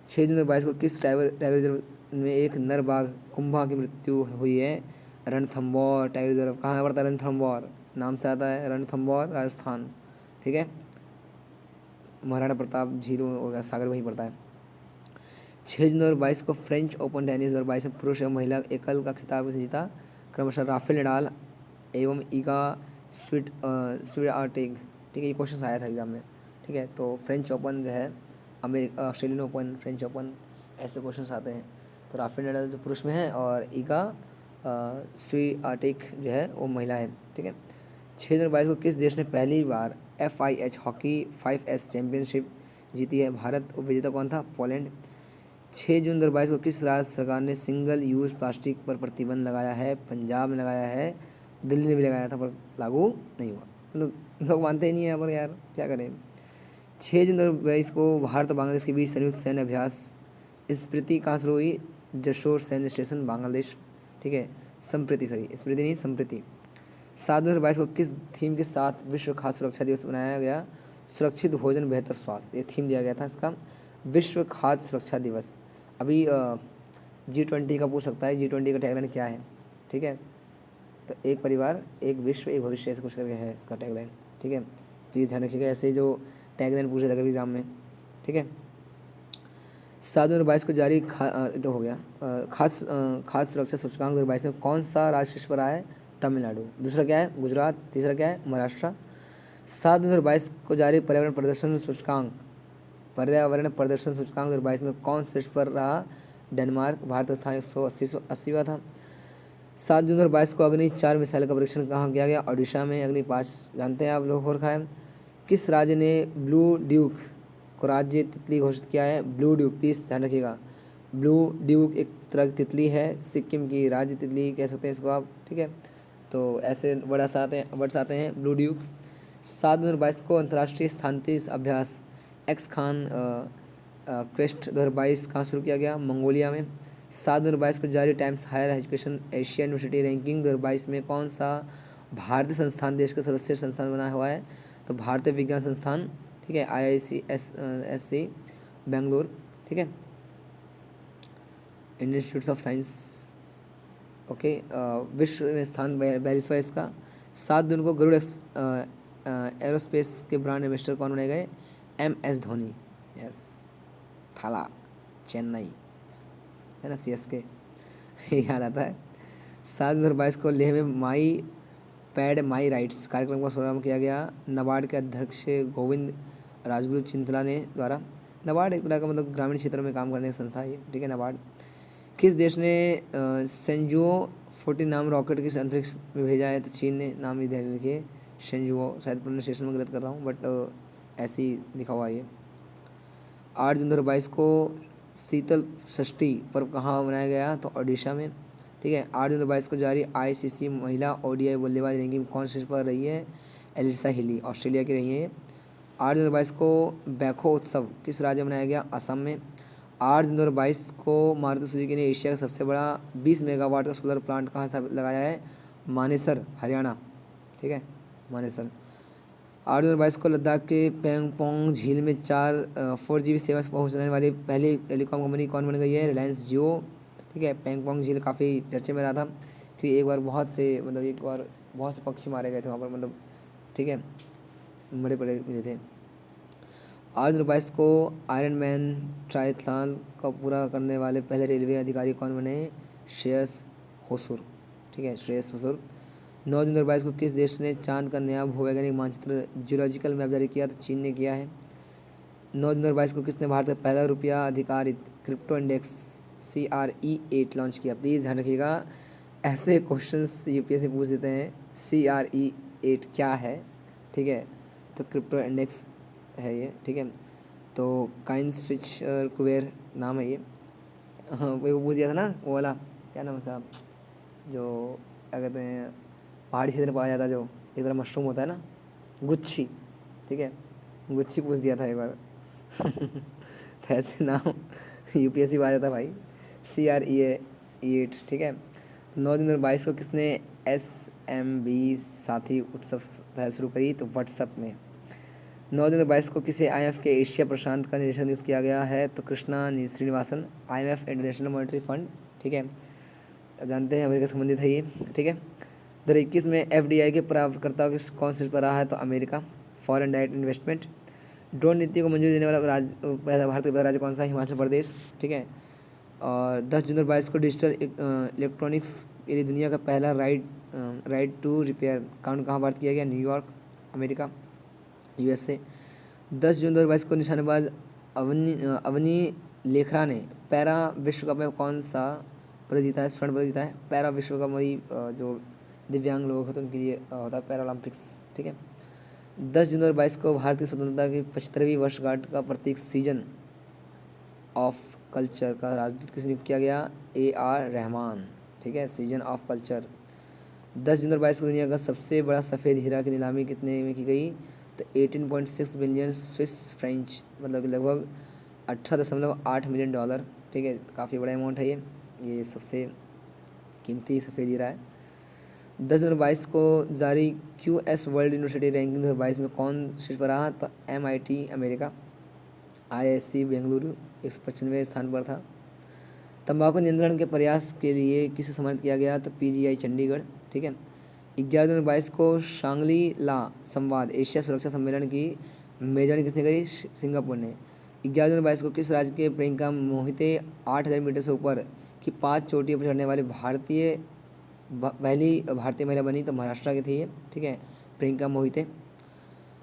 6/2022 को किस टाइगर रिजर्व में एक नर बाघ कुंभा की मृत्यु हुई है? Ranthambore tiger reserve. कहाँ पड़ता है? रणथंभौर नाम से आता है, रणथंभौर राजस्थान, ठीक है। महाराणा प्रताप झील हो गया, सागर वहीं पड़ता है। 6/2022 को फ्रेंच ओपन टेनिस 2022 में पुरुष एवं महिला एकल का खिताब किसने जीता? क्रमशः राफेल नडाल एवं ईगा स्वियाटेक, ठीक है। ये क्वेश्चन आया था एग्जाम में, ठीक है। तो फ्रेंच ओपन जो है, ऑस्ट्रेलियन ओपन, फ्रेंच ओपन, ऐसे क्वेश्चन आते हैं। तो राफेल नडाल जो पुरुष में है और ईगा स्वियाटेक जो है वो महिला है, ठीक है। 6/2022 को किस देश ने पहली बार FIH हॉकी 5S चैंपियनशिप जीती है? भारत। विजेता कौन था? पोलैंड। 6/2022 को किस राज्य सरकार ने सिंगल यूज़ प्लास्टिक पर प्रतिबंध लगाया है? पंजाब में लगाया है, दिल्ली ने भी लगाया था पर लागू नहीं हुआ, मतलब लोग मानते ही नहीं है, पर यार क्या करें। 6/2022 को भारत और बांग्लादेश के बीच संयुक्त सैन्य अभ्यास स्मृति कहाँ शुरू हुई? जशोर सैन्य स्टेशन, बांग्लादेश, ठीक है। स्मृति नहीं, स्मृति। 7/2022 को किस थीम के साथ विश्व खाद्य सुरक्षा दिवस मनाया गया? सुरक्षित भोजन बेहतर स्वास्थ्य, ये थीम दिया गया था इसका, विश्व खाद्य सुरक्षा दिवस। अभी G20 का पूछ सकता है, G20 का टैगलाइन क्या है, ठीक है। तो एक परिवार, एक विश्व, एक भविष्य, ऐसे कुछ करके है इसका टैगलाइन, ठीक है। प्लीज़ ध्यान रखिएगा, ऐसे जो टैगलाइन पूछे जाएगा एग्जाम में, ठीक है। 7/2022 को जारी तो हो गया। खाद्य सुरक्षा सूचकांक 2022 में कौन सा राज्य शीर्ष पर आया है? तमिलनाडु। दूसरा क्या है? गुजरात। तीसरा क्या है? महाराष्ट्र। 7/2022 को जारी पर्यावरण प्रदर्शन सूचकांक 2022 में कौन शीर्ष पर रहा? डेनमार्क। भारत का स्थान 180वां था। 7/2022 को अग्नि 4 मिसाइल का परीक्षण कहाँ किया गया? ओडिशा में। अग्नि 5 जानते हैं आप लोग हो रखा है। किस राज्य ने ब्लू ड्यूक को राज्य तितली घोषित किया है? ब्लू ड्यूक, प्लीज़ ध्यान रखिएगा, ब्लू ड्यूक एक तरह की तितली है, सिक्किम की राज्य तितली कह सकते हैं इसको आप, ठीक है। तो ऐसे वर्ड्स आते हैं ब्लू ड्यूक। 7/2022 को अंतर्राष्ट्रीय स्थानांतरित अभ्यास एक्स खान क्वेस्ट 2022 कहाँ शुरू किया गया? मंगोलिया में। 7/2022 को जारी Times Higher Education Asia University Ranking 2022 में कौन सा भारतीय संस्थान देश का सर्वश्रेष्ठ संस्थान बना हुआ है? तो भारतीय विज्ञान संस्थान, ठीक है, IISc बेंगलोर, ठीक है। Indian institute of science, okay. विश्व में स्थान 42वां इसका। 7 जून को गरुड़ एरोस्पेस के ब्रांड एम्बेसडर कौन बने गए? MS Dhoni, yes. थाला, चेन्नई है ना, CSK याद आता है। 7/2022 को लेह में माई पैड माई राइट्स कार्यक्रम का शुभारंभ किया गया नाबार्ड के अध्यक्ष गोविंद राजगुरु चिंतला ने द्वारा। नाबार्ड एक तरह का मतलब ग्रामीण क्षेत्रों में काम करने की संस्था है ये, ठीक है। नाबार्ड किस देश ने सेंजुओ 14 नाम रॉकेट किस अंतरिक्ष में भेजा है? तो चीन ने। नाम भी ध्यान रखिए शेंजुओ, शायद प्रोनाउंसिएशन में गलत कर रहा हूँ बट ऐसे ही लिखा हुआ है ये। 8 जून 2022 को शीतल षष्ठी पर्व कहाँ मनाया गया? तो ओडिशा में, ठीक है। 8 जून 2022 को जारी आईसीसी महिला ओडीआई बल्लेबाज रैंकिंग कौन शीर्ष पर रही है? एलिसा हिली ऑस्ट्रेलिया की रही है। 8 जून 2022 को बैखो उत्सव किस राज्य में मनाया गया? असम में। 8 जून 2022 को मारुति सुजुकी ने एशिया का सबसे बड़ा 20 मेगावाट का सोलर प्लांट कहाँ स्थापित लगाया है? मानेसर हरियाणा, ठीक है, मानेसर। 8 जून 2022 को लद्दाख के पेंगपोंग झील में 4G सेवा पहुंचाने वाली पहली टेलीकॉम कंपनी कौन बन गई है? रिलायंस जियो, ठीक है। पेंगपोंग झील काफ़ी चर्चे में रहा था क्योंकि एक बार बहुत से पक्षी मारे गए थे वहाँ पर, मतलब, ठीक है, बड़े बड़े मिले थे। 8 जून 2022 को आयरन मैन ट्रायथलॉन का पूरा करने वाले पहले रेलवे अधिकारी कौन बने? श्रेयस होसुर, ठीक है, श्रेयस होसुर। 9 जून 2022 को किस देश ने चांद का नया भूवैज्ञानिक मानचित्र जियोलॉजिकल मैप जारी किया? तो चीन ने किया है। 9 जून 2022 को किसने भारत का पहला रुपया आधारित क्रिप्टो इंडेक्स CRE8 लॉन्च किया? प्लीज़ ध्यान रखिएगा, ऐसे क्वेश्चंस यूपीएससी पूछ देते हैं। CRE8 क्या है, ठीक है, तो क्रिप्टो इंडेक्स है ये, ठीक है। तो काइंस स्विच कुबेर नाम है ये। हाँ, वो पूछ दिया था ना, वो वाला क्या नाम था, जो क्या कहते हैं पहाड़ी क्षेत्र में पाया जाता है, जो एक तरह मशरूम होता है ना, गुच्छी, ठीक है, गुच्छी पूछ दिया था एक बार। तो ऐसे नाम यूपीएससी पाया जाता भाई। CRE8, ठीक है। 9 जून 2022 को किसने SMB साथी उत्सव पहल शुरू करी? तो व्हाट्सएप ने। 9 जून 2022 को किसे IMF के एशिया प्रशांत का निदेशक नियुक्त किया गया है? तो Krishna Srinivasan, IMF international monetary fund, ठीक है, जानते हैं अमेरिका से संबंधित है ये, ठीक है। 2021 में FDI के प्राप्तकर्ताओं की कौन शीर्ष पर रहा है? तो America. Foreign direct investment drone नीति को मंजूरी देने वाला पहला भारत का पहला राज्य कौन सा? हिमाचल प्रदेश, ठीक है। और 10 जून 2022 को डिजिटल इलेक्ट्रॉनिक्स के लिए दुनिया का पहला राइट टू रिपेयर काउंट कहाँ भारत किया गया? New York, America, USA। 10 जून 2022 को निशानेबाज अवनी लेखरा ने पैरा विश्व कप में कौन सा पदक जीता है? स्वर्ण पदक जीता है। पैरा विश्व कप वही जो दिव्यांग लोग होते हैं उनके लिए होता है, पैरा ओलंपिक्स, ठीक है। 10 जून 2022 को भारत की स्वतंत्रता की 75वीं वर्षगांठ का प्रतीक सीजन ऑफ कल्चर का राजदूत किसे नियुक्त किया गया? AR रहमान, ठीक है, सीजन ऑफ कल्चर। 10 जून 2022 को दुनिया का सबसे बड़ा सफ़ेद हीरा की नीलामी कितने में की गई? तो 18.6 बिलियन स्विस फ्रेंच, मतलब लगभग 18.8 मिलियन डॉलर, ठीक है, काफ़ी बड़ा अमाउंट है ये सबसे कीमती सफ़ेद हीरा है। 10 जून 2022 को जारी QS वर्ल्ड यूनिवर्सिटी रैंकिंग 2022 में कौन शीर्ष पर रहा? तो MIT अमेरिका। IISc बेंगलुरु 195वें स्थान पर था। तंबाकू नियंत्रण के प्रयास के लिए किसे सम्मानित किया गया? तो PGI चंडीगढ़, ठीक है। 11 जून 2022 को शांगली ला संवाद एशिया सुरक्षा सम्मेलन की मेजबानी किसने करी? सिंगापुर ने। 11 जून 2022 को किस राज्य के प्रियंका मोहिते 8000 मीटर से ऊपर की 5 चोटियों पर चढ़ने वाली पहली भारतीय महिला बनी? तो महाराष्ट्र की थी ये, ठीक है, प्रियंका मोहिते।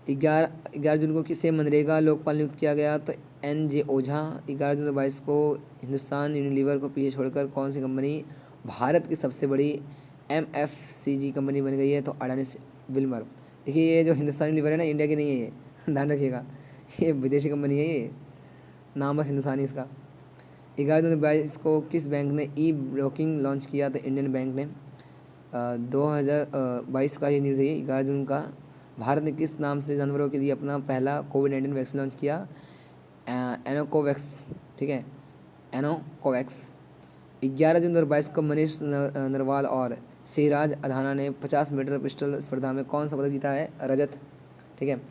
11 जून को किसे मनरेगा लोकपाल नियुक्त किया गया? तो NJ ओझा। 11 जून 2022 को हिंदुस्तान यूनिलीवर को पीछे छोड़कर कौन सी कंपनी भारत की सबसे बड़ी MFCG कंपनी बन गई है? तो अडानी विल्मर। देखिए ये जो हिंदुस्तान यूनिलीवर है ना, इंडिया की नहीं है ये, ध्यान रखिएगा, ये विदेशी कंपनी है ये, नाम बस हिंदुस्तानी इसका। 11 जून 2022 को किस बैंक ने ब्रोकिंग लॉन्च किया? तो इंडियन बैंक ने। 2022 का ये न्यूज़ है, 11 जून का। भारत ने किस नाम से जानवरों के लिए अपना पहला कोविड-19 वैक्सीन लॉन्च किया? एनोकोवैक्स, ठीक है, एनोकोवैक्स। 11 जून 2022 को मनीष नरवाल और सिराज अधाना ने 50 मीटर पिस्टल स्पर्धा में कौन सा पदक जीता है? रजत, ठीक है,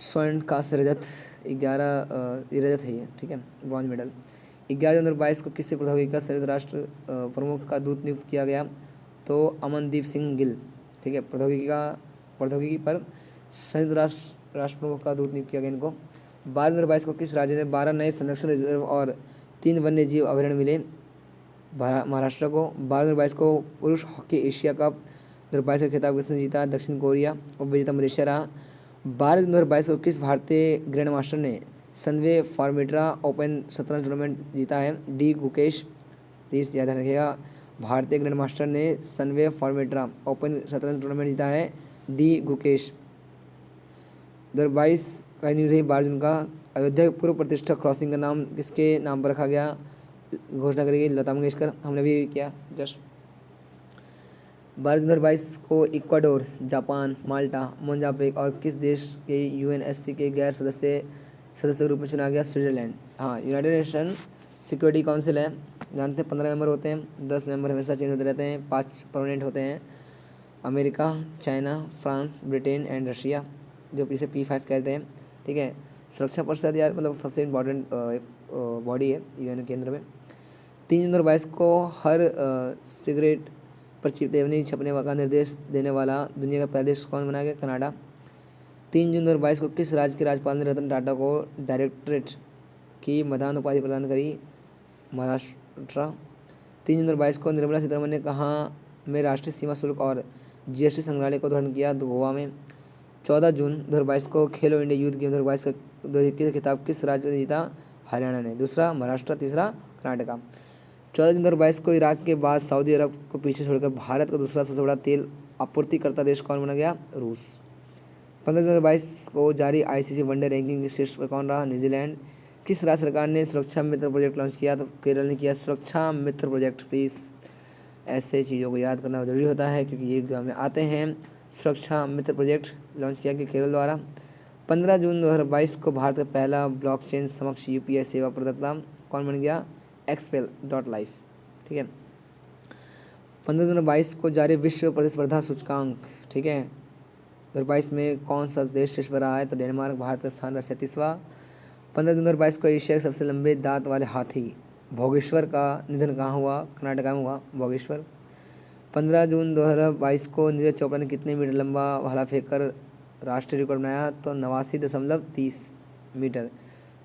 स्वर्ण कांस्य रजत। 11 रजत है ये, ठीक है, ब्रॉन्ज मेडल। 11 जून 2022 को किसी प्रौद्योगिकी का संयुक्त राष्ट्र प्रमुख का दूत नियुक्त किया गया? तो अमनदीप सिंह गिल, ठीक है, प्रौद्योगिकी पर संयुक्त राष्ट्र प्रमुख का दूत नियुक्त किया गया इनको। 12 जून 2022 को किस राज्य ने 12 नए संरक्षण रिजर्व और 3 वन्य जीव अभयारण्य मिले? महाराष्ट्र को। 12 जून 2022 को पुरुष हॉकी एशिया कप 2022 का खिताब किसने जीता? दक्षिण कोरिया। उपविजेता मलेशिया रहा। 12 जून 2022 को किस भारतीय ग्रैंड मास्टर ने सनवे फॉर्मेट्रा ओपन शतरंज टूर्नामेंट जीता है? डी गुकेश। प्लीज़ याद रखिएगा, भारतीय ग्रैंड मास्टर ने सनवे फॉर्मेट्रा ओपन शतरंज टूर्नामेंट जीता है, डी गुकेश। 2022 का न्यूज़ है 12 जून का। अयोध्या की पूर्व प्रतिष्ठा क्रॉसिंग का नाम किसके नाम पर रखा गया? घोषणा करेगी लता मंगेशकर। हमने भी किया जस्ट। 12 जून 2022 को इक्वाडोर, जापान, माल्टा, मोजाम्बिक और किस देश के यूएनएससी के गैर सदस्य के रूप में चुना गया? स्विट्जरलैंड। हाँ, यूनाइटेड नेशन सिक्योरिटी काउंसिल है, जानते हैं 15 मेंबर होते हैं, 10 मेंबर हमेशा चेंज होते रहते हैं, 5 परमानेंट होते हैं। America, China, France, Britain and Russia, जो इसे P5 कहते हैं। ठीक है, सुरक्षा परिषद यार मतलब सबसे इम्पोर्टेंट बॉडी है यूएन के अंदर में। 3 जून 2022 को हर सिगरेट पर चेतावनी छपने का निर्देश देने वाला दुनिया का पहला देश कौन बना गया? कनाडा। 3 जून 2022 को किस राज्य के राज्यपाल ने रतन टाटा को डायरेक्टरेट की मदान उपाधि प्रदान करी? महाराष्ट्र। 3 जून 2022 को निर्मला सीतारमण ने कहाँ में राष्ट्रीय सीमा शुल्क और जीएसटी संग्रहालय का उद्घाटन किया? गोवा में। 14 जून 2022 को खेलो इंडिया यूथ गेम 2022 का 2021 का खिताब किस राज्य ने जीता? हरियाणा ने। दूसरा महाराष्ट्र, तीसरा कर्नाटका। 14 जून 2022 को इराक के बाद सऊदी अरब को पीछे छोड़कर भारत का दूसरा सबसे बड़ा तेल आपूर्तिकर्ता देश कौन बना गया? रूस। 15 जून 2022 को जारी आईसीसी वनडे रैंकिंग के शीर्ष पर कौन रहा? न्यूजीलैंड। किस राज्य सरकार ने सुरक्षा मित्र प्रोजेक्ट लॉन्च किया? तो केरल ने किया सुरक्षा मित्र प्रोजेक्ट। प्लीज़ ऐसे चीज़ों को याद करना जरूरी होता है क्योंकि ये एग्जाम में आते हैं। सुरक्षा मित्र प्रोजेक्ट लॉन्च किया गया केरल द्वारा। 15 जून 2022 को भारत का पहला ब्लॉकचेन समक्ष यूपीआई सेवा प्रदाता कौन बन गया? XPEL.life। ठीक है, 15 जून 2022 को जारी विश्व प्रतिस्पर्धा सूचकांक, ठीक है, 2022 में कौन सा देश शीर्ष पर रहा है? तो डेनमार्क। भारत का स्थान रहा 37वां। 15 जून 2022 को एशिया के सबसे लंबे दांत वाले हाथी भोगेश्वर का निधन कहाँ हुआ? कर्नाटका में हुआ, भोगेश्वर। 15 जून 2022 को नीरज चोपड़ा ने कितने मीटर लंबा भाला फेंक कर राष्ट्रीय रिकॉर्ड बनाया? तो 89.30 मीटर।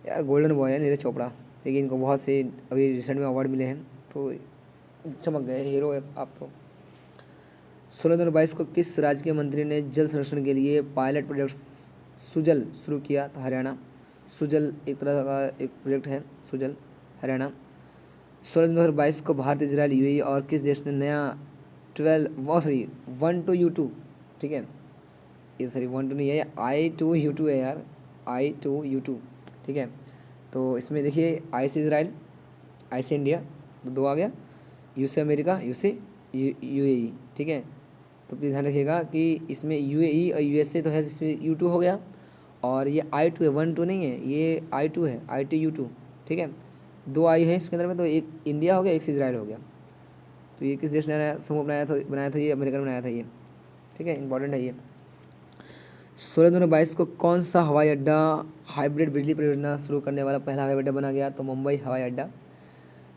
यार गोल्डन बॉय है नीरज चोपड़ा, लेकिन इनको बहुत से अभी रिसेंट में अवार्ड मिले हैं तो चमक गए, हीरो है आप तो। 16 जून 2022 को किस राज्य के मंत्री ने जल संरक्षण के लिए पायलट प्रोजेक्ट सुजल शुरू किया? तो हरियाणा। सुजल एक तरह का एक प्रोजेक्ट है, सुजल, हरियाणा। 16 जून 2022 को भारत, इजराइल, यूएई और किस देश ने नया 1 2 U2, ठीक है, ये सॉरी 1 2 नहीं है, I2U2 है यार, I2U2, ठीक है। तो इसमें देखिए आई से इजराइल, आई से इंडिया, तो 2 आ गया, यू से अमेरिका, यू से यूएई, ठीक है। तो प्लीज़ ध्यान रखिएगा कि इसमें यूएई और यूएसए तो है, इसमें U2 हो गया, और ये I2 है, 1 2 नहीं है, ये I2 है, I2U2, ठीक है। 2 आई है इसके अंदर में, तो एक इंडिया हो गया, एक से इजराइल हो गया। तो ये किस देश ने समूह बनाया था ये अमेरिका ने बनाया था ये, ठीक है, इंपॉर्टेंट है ये। 16 जून 2022 को कौन सा हवाई अड्डा हाइब्रिड बिजली परियोजना शुरू करने वाला पहला हवाई अड्डा बना गया? तो मुंबई हवाई अड्डा।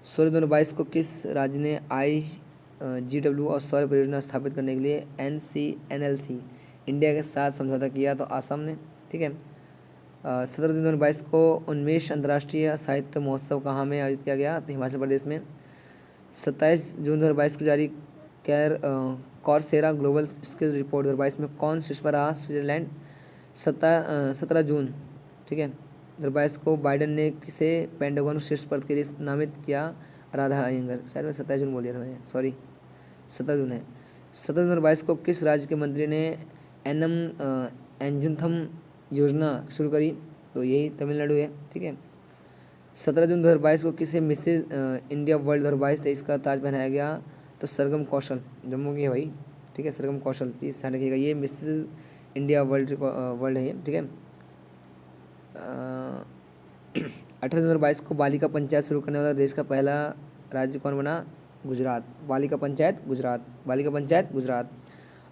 16 जून 2022 को किस राज्य ने IGW और सौर परियोजना स्थापित करने के लिए NCNLC इंडिया के साथ समझौता किया? तो आसाम ने, ठीक है। 17 जून 2022 को उन्मेष अंतर्राष्ट्रीय साहित्य महोत्सव कहाँ में आयोजित किया गया? तो हिमाचल प्रदेश में। 27 जून 2022 को जारी कॉर्सेरा ग्लोबल स्किल्स रिपोर्ट 2022 में कौन शीर्ष पर रहा? स्विट्जरलैंड। 17 जून, ठीक है, 2022 को बाइडन ने किसे पेंटागन शीर्ष पद के लिए नामित किया? राधा अयंगर। शायद मैं 27 जून बोल दिया था मैंने, सॉरी, 17 जून है। 17 जून 2022 को किस राज्य के मंत्री ने एंजुथम योजना शुरू करी? तो यही तमिलनाडु है, ठीक है। 17 जून 2022 को किसे मिसेज इंडिया वर्ल्ड 2022-23 का ताज पहनाया गया? तो सरगम कौशल, जम्मू की है भाई, ठीक है, सरगम कौशल, प्लीज़ ध्यान रखिएगा, ये मिसेज इंडिया वर्ल्ड है ये, ठीक है। 18 जून 2022 को बालिका पंचायत शुरू करने वाला देश का पहला राज्य कौन बना? गुजरात। बालिका पंचायत गुजरात, बालिका पंचायत गुजरात।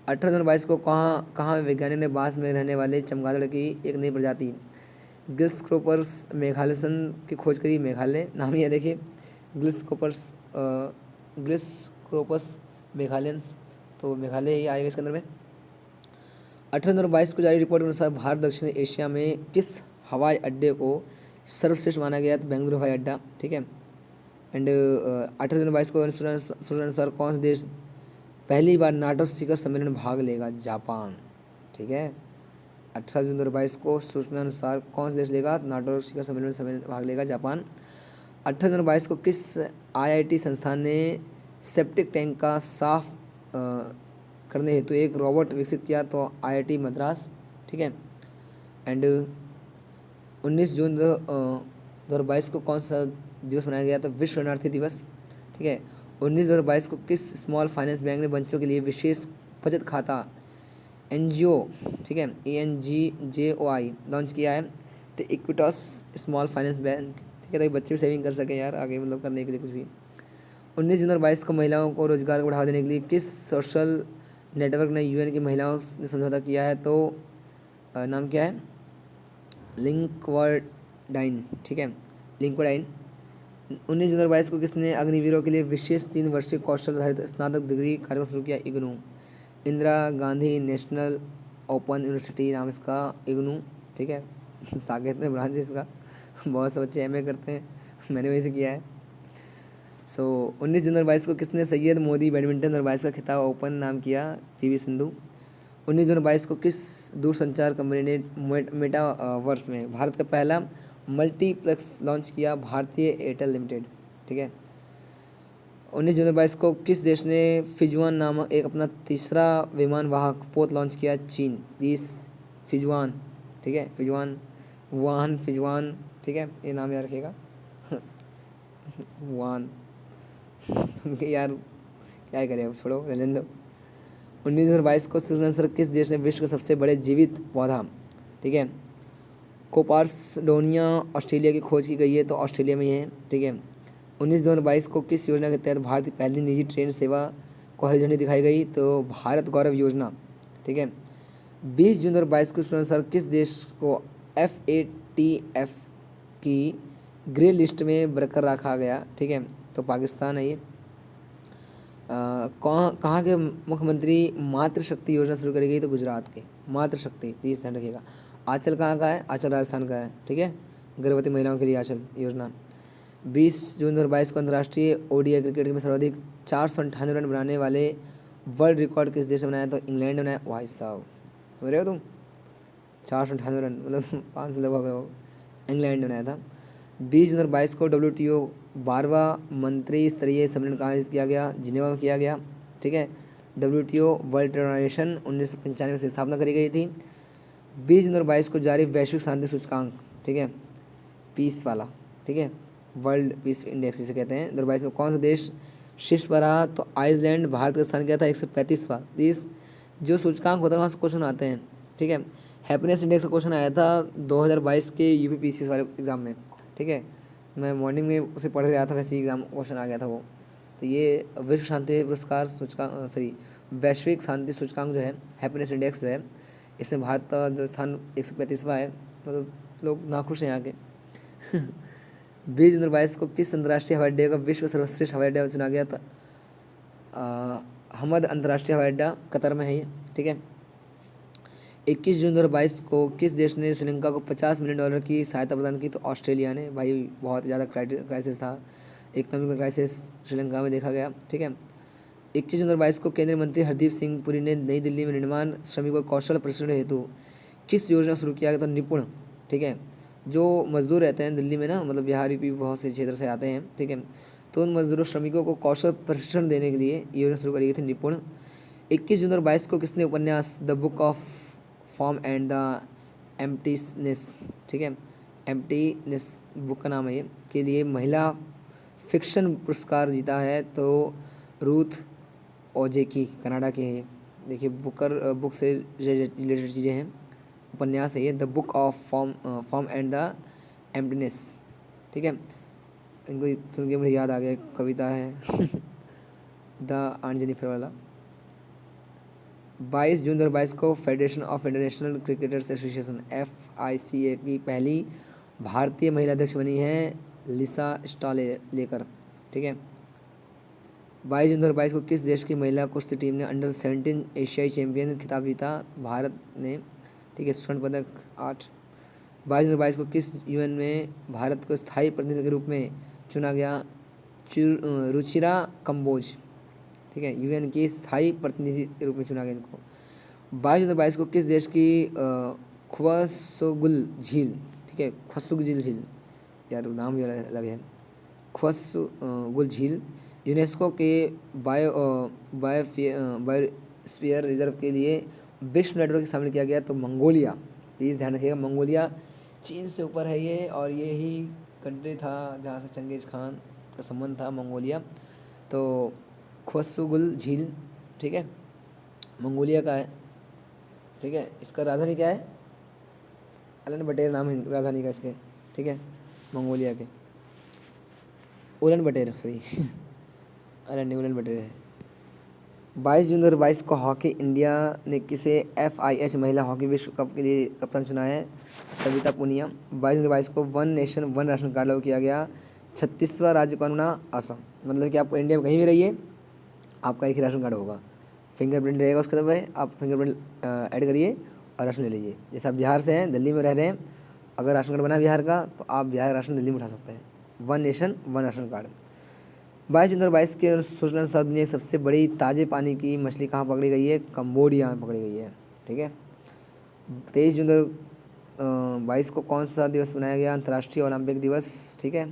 18 जून 2022 को कहाँ वैज्ञानिक ने बांस में रहने वाले चमगादड़ की एक नई प्रजाति गिल्सक्रोपर्स मेघालयसन की खोज करी? मेघालय नाम ही है, देखिए, ग्लिस्क्रोपस मेघालयंस, तो मेघालय ही आएगा इसके अंदर में। 18 जून 2022 को जारी रिपोर्ट के अनुसार भारत दक्षिण एशिया में किस हवाई अड्डे को सर्वश्रेष्ठ माना गया? तो बेंगलुरु हवाई अड्डा, ठीक है। एंड 18 जून 2022 को सूचना अनुसार कौन सा देश पहली बार नाटो शिखर सम्मेलन में भाग लेगा जापान। ठीक है, 18 जून 2022 को सूचना अनुसार कौन सा देश लेगा नाटो शिखर सम्मेलन में भाग लेगा जापान। 18 जून 2022 को किस आईआईटी संस्थान ने सेप्टिक टैंक का साफ करने हेतु एक रोबोट विकसित किया? तो आईआईटी मद्रास। ठीक है, एंड 19 जून 2022 को कौन सा दिवस मनाया गया? तो विश्व शरणार्थी दिवस। ठीक है, 19/2022 को किस स्मॉल फाइनेंस बैंक ने बच्चों के लिए विशेष बचत खाता एनजीओ, ठीक है, ANGJOI लॉन्च किया है? तो इक्विटस स्मॉल फाइनेंस बैंक। ठीक है, ताकि बच्चे भी सेविंग कर सकें यार आगे, मतलब करने के लिए कुछ भी। 19 जून 2022 को महिलाओं को रोजगार को बढ़ावा देने के लिए किस सोशल नेटवर्क ने यूएन की महिलाओं ने समझौता किया है? तो नाम क्या है? लिंक्डइन। ठीक है, लिंक्डइन। 19 जून 2022 को किसने अग्निवीरों के लिए विशेष 3 वर्षीय कौशल आधारित स्नातक डिग्री कार्यक्रम शुरू किया? IGNOU. Indira Gandhi national open university नाम इसका, इग्नू। ठीक है, साकेत में ब्रांच है इसका। बहुत से बच्चे एमए करते हैं, मैंने वही से किया है। 19 जून 2022 को किसने सैयद मोदी बैडमिंटन 2022 का खिताब ओपन नाम किया? पीवी सिंधु। 19 जून 2022 को किस दूरसंचार कंपनी ने मेटावर्स में भारत का पहला मल्टीप्लेक्स लॉन्च किया? भारतीय एयरटेल लिमिटेड। ठीक है, 19 जून 2022 को किस देश ने फिजुआन नामक एक अपना तीसरा विमान वाहक पोत लॉन्च किया? चीन। 30 फिजुआन। ठीक है, फिजुआन, वुहान, फिजुआन। ठीक है, ये नाम याद रखिएगा। वुहान सुन के यार क्या करें, अब छोड़ो, रहने दो। 19 जून 2022 को सूचना अनुसार किस देश ने विश्व के सबसे बड़े जीवित पौधा, ठीक है, कोपार्सडोनिया ऑस्ट्रेलिया की खोज की गई है? तो ऑस्ट्रेलिया में ही है। ठीक है, 19 जून 2022 को किस योजना के तहत भारत की पहली निजी ट्रेन सेवा को हरी झंडी दिखाई गई? तो भारत गौरव योजना। ठीक है, 20 जून 2022 को सूचना अनुसार किस देश को FATF की ग्रे लिस्ट में बरकरार रखा गया? ठीक है, तो पाकिस्तान है ये। कहाँ के मुख्यमंत्री मातृशक्ति योजना शुरू करी गई? तो गुजरात के मातृशक्ति, प्लीज ध्यान रखिएगा। आंचल कहाँ का है? आंचल राजस्थान का है। ठीक है, गर्भवती महिलाओं के लिए आंचल योजना। 20 जून 2022 को अंतर्राष्ट्रीय ODI क्रिकेट में सर्वाधिक 498 रन बनाने वाले वर्ल्ड रिकॉर्ड किस देश ने बनाया? तो इंग्लैंड ने बनाया। भाई साहब समझ रहे हो तुम, 498 रन मतलब 500 लगभग हो, इंग्लैंड ने बनाया था। 20 जून 2022 को WTO 12वां मंत्री स्तरीय सम्मेलन का आयोजित किया गया, जिनेवा में किया गया। ठीक है, WTO वर्ल्ड ट्रेड ऑर्गेनाइजेशन 1995 से स्थापना करी गई थी। 20 जून 2022 को जारी वैश्विक शांति सूचकांक, ठीक है, पीस वाला, ठीक है, वर्ल्ड पीस इंडेक्स जिसे कहते हैं, 2022 में कौन सा देश शीर्ष पर रहा? तो आइसलैंड। भारत का स्थान क्या था? 135वां। इस जो सूचकांक होता है वहाँ से क्वेश्चन आते हैं। ठीक है, हैप्पीनेस इंडेक्स का क्वेश्चन आया था 2022 के UPPCS वाले एग्जाम में। ठीक है, मैं मॉर्निंग में उसे पढ़ रहा था, वैसे एग्जाम क्वेश्चन आ गया था वो। तो ये विश्व शांति पुरस्कार सूचकांक, सॉरी, वैश्विक शांति सूचकांक जो है, हैप्पीनेस इंडेक्स जो है, इसमें भारत का जो स्थान 135वां है, मतलब लोग नाखुश हैं यहाँ के। 20 जून 2022 को किस अंतर्राष्ट्रीय हवाई अड्डे का विश्व सर्वश्रेष्ठ हवाई अड्डा चुना गया? था हमद अंतर्राष्ट्रीय हवाई अड्डा, कतर में है ये। ठीक है, 21 जून 2022 को किस देश ने श्रीलंका को $50 मिलियन की सहायता प्रदान की? तो ऑस्ट्रेलिया ने। भाई बहुत ज़्यादा क्राइसिस था, इकोनॉमिक क्राइसिस श्रीलंका में देखा गया। ठीक है, 21 जून 2022 को केंद्रीय मंत्री हरदीप सिंह पुरी ने नई दिल्ली में निर्माण श्रमिकों को कौशल प्रशिक्षण हेतु किस योजना शुरू किया गया? तो निपुण। ठीक है, जो मजदूर रहते हैं दिल्ली में ना, मतलब बिहारी भी बहुत से क्षेत्र से आते हैं। ठीक है, तो उन मजदूरों श्रमिकों को कौशल प्रशिक्षण देने के लिए ये योजना शुरू करी गई थी, निपुण। 21 जून 2022 को किसने उपन्यास the book of form and the emptiness, ठीक है, एम्प्टीनेस बुक का नाम है ये, के लिए महिला फिक्शन पुरस्कार जीता है? तो रूथ ओजेकी, कनाडा के हैं। देखिए बुक से रिलेटेड चीज़ें हैं, उपन्यास है ये, the book of form and the emptiness. ठीक है, इनको सुन के मुझे याद आ गया, कविता है द आंट जेनिफर वाला। 22 जून 2022 को federation of international cricketers association FICA की पहली भारतीय महिला अध्यक्ष बनी है लिसा स्टॉलेकर। ठीक है, 22 जून 2022 को किस देश की महिला कुश्ती टीम ने अंडर 17 एशियाई चैंपियन खिताब जीता? भारत ने। ठीक है, स्वर्ण पदक 8। 22 जून 2022 को किस UN में भारत को स्थायी प्रतिनिधि के रूप में चुना गया? रुचिरा कंबोज। ठीक है, यूएन के स्थायी प्रतिनिधि के रूप में चुना गया इनको। 22/22 को किस देश की ख्वसोगुल झील, ठीक है, ख्वसोगुल झील, यार नाम भी अलग है, ख्वसोगुल झील यूनेस्को के बायोस्फीयर रिजर्व के लिए विश्व नेटवर्क में शामिल किया गया। तो मंगोलिया, प्लीज़ ध्यान रखिएगा, मंगोलिया चीन से ऊपर है ये, और ये ही कंट्री था जहाँ से चंगेज़ खान का संबंध था, मंगोलिया। तो ख्वसोगुल झील, ठीक है, मंगोलिया का है, ठीक है। इसका राजधानी क्या है? उलन बटेर नाम है राजधानी का इसके, ठीक है, मंगोलिया के, उलन बटेर, सॉरी अलन उलन बटेर है। 22 जून 2022 को हॉकी इंडिया ने किसे FIH महिला हॉकी विश्व कप के लिए कप्तान चुना है? सविता पुनिया। 22 जून 2022 को one nation one ration card लागू किया गया। 36वां राज्य कौन बना? असम। मतलब कि आप इंडिया में कहीं भी रहिए, आपका एक ही राशन कार्ड होगा, फिंगरप्रिंट रहेगा उसके तरफ, आप फिंगरप्रिंट ऐड करिए और राशन ले लीजिए। जैसे आप बिहार से हैं, दिल्ली में रह रहे हैं, अगर राशन कार्ड बना है बिहार का, तो आप बिहार राशन दिल्ली में उठा सकते हैं। One nation one ration card. 22 जून 2022 के सूचना अनुसार दुनिया की सबसे बड़ी ताजे पानी की मछली कहाँ पकड़ी गई है? कंबोडिया में पकड़ी गई है, ठीक है। 23 जून 2022 को कौन सा दिवस मनाया गया? अंतर्राष्ट्रीय ओलंपिक दिवस, ठीक है।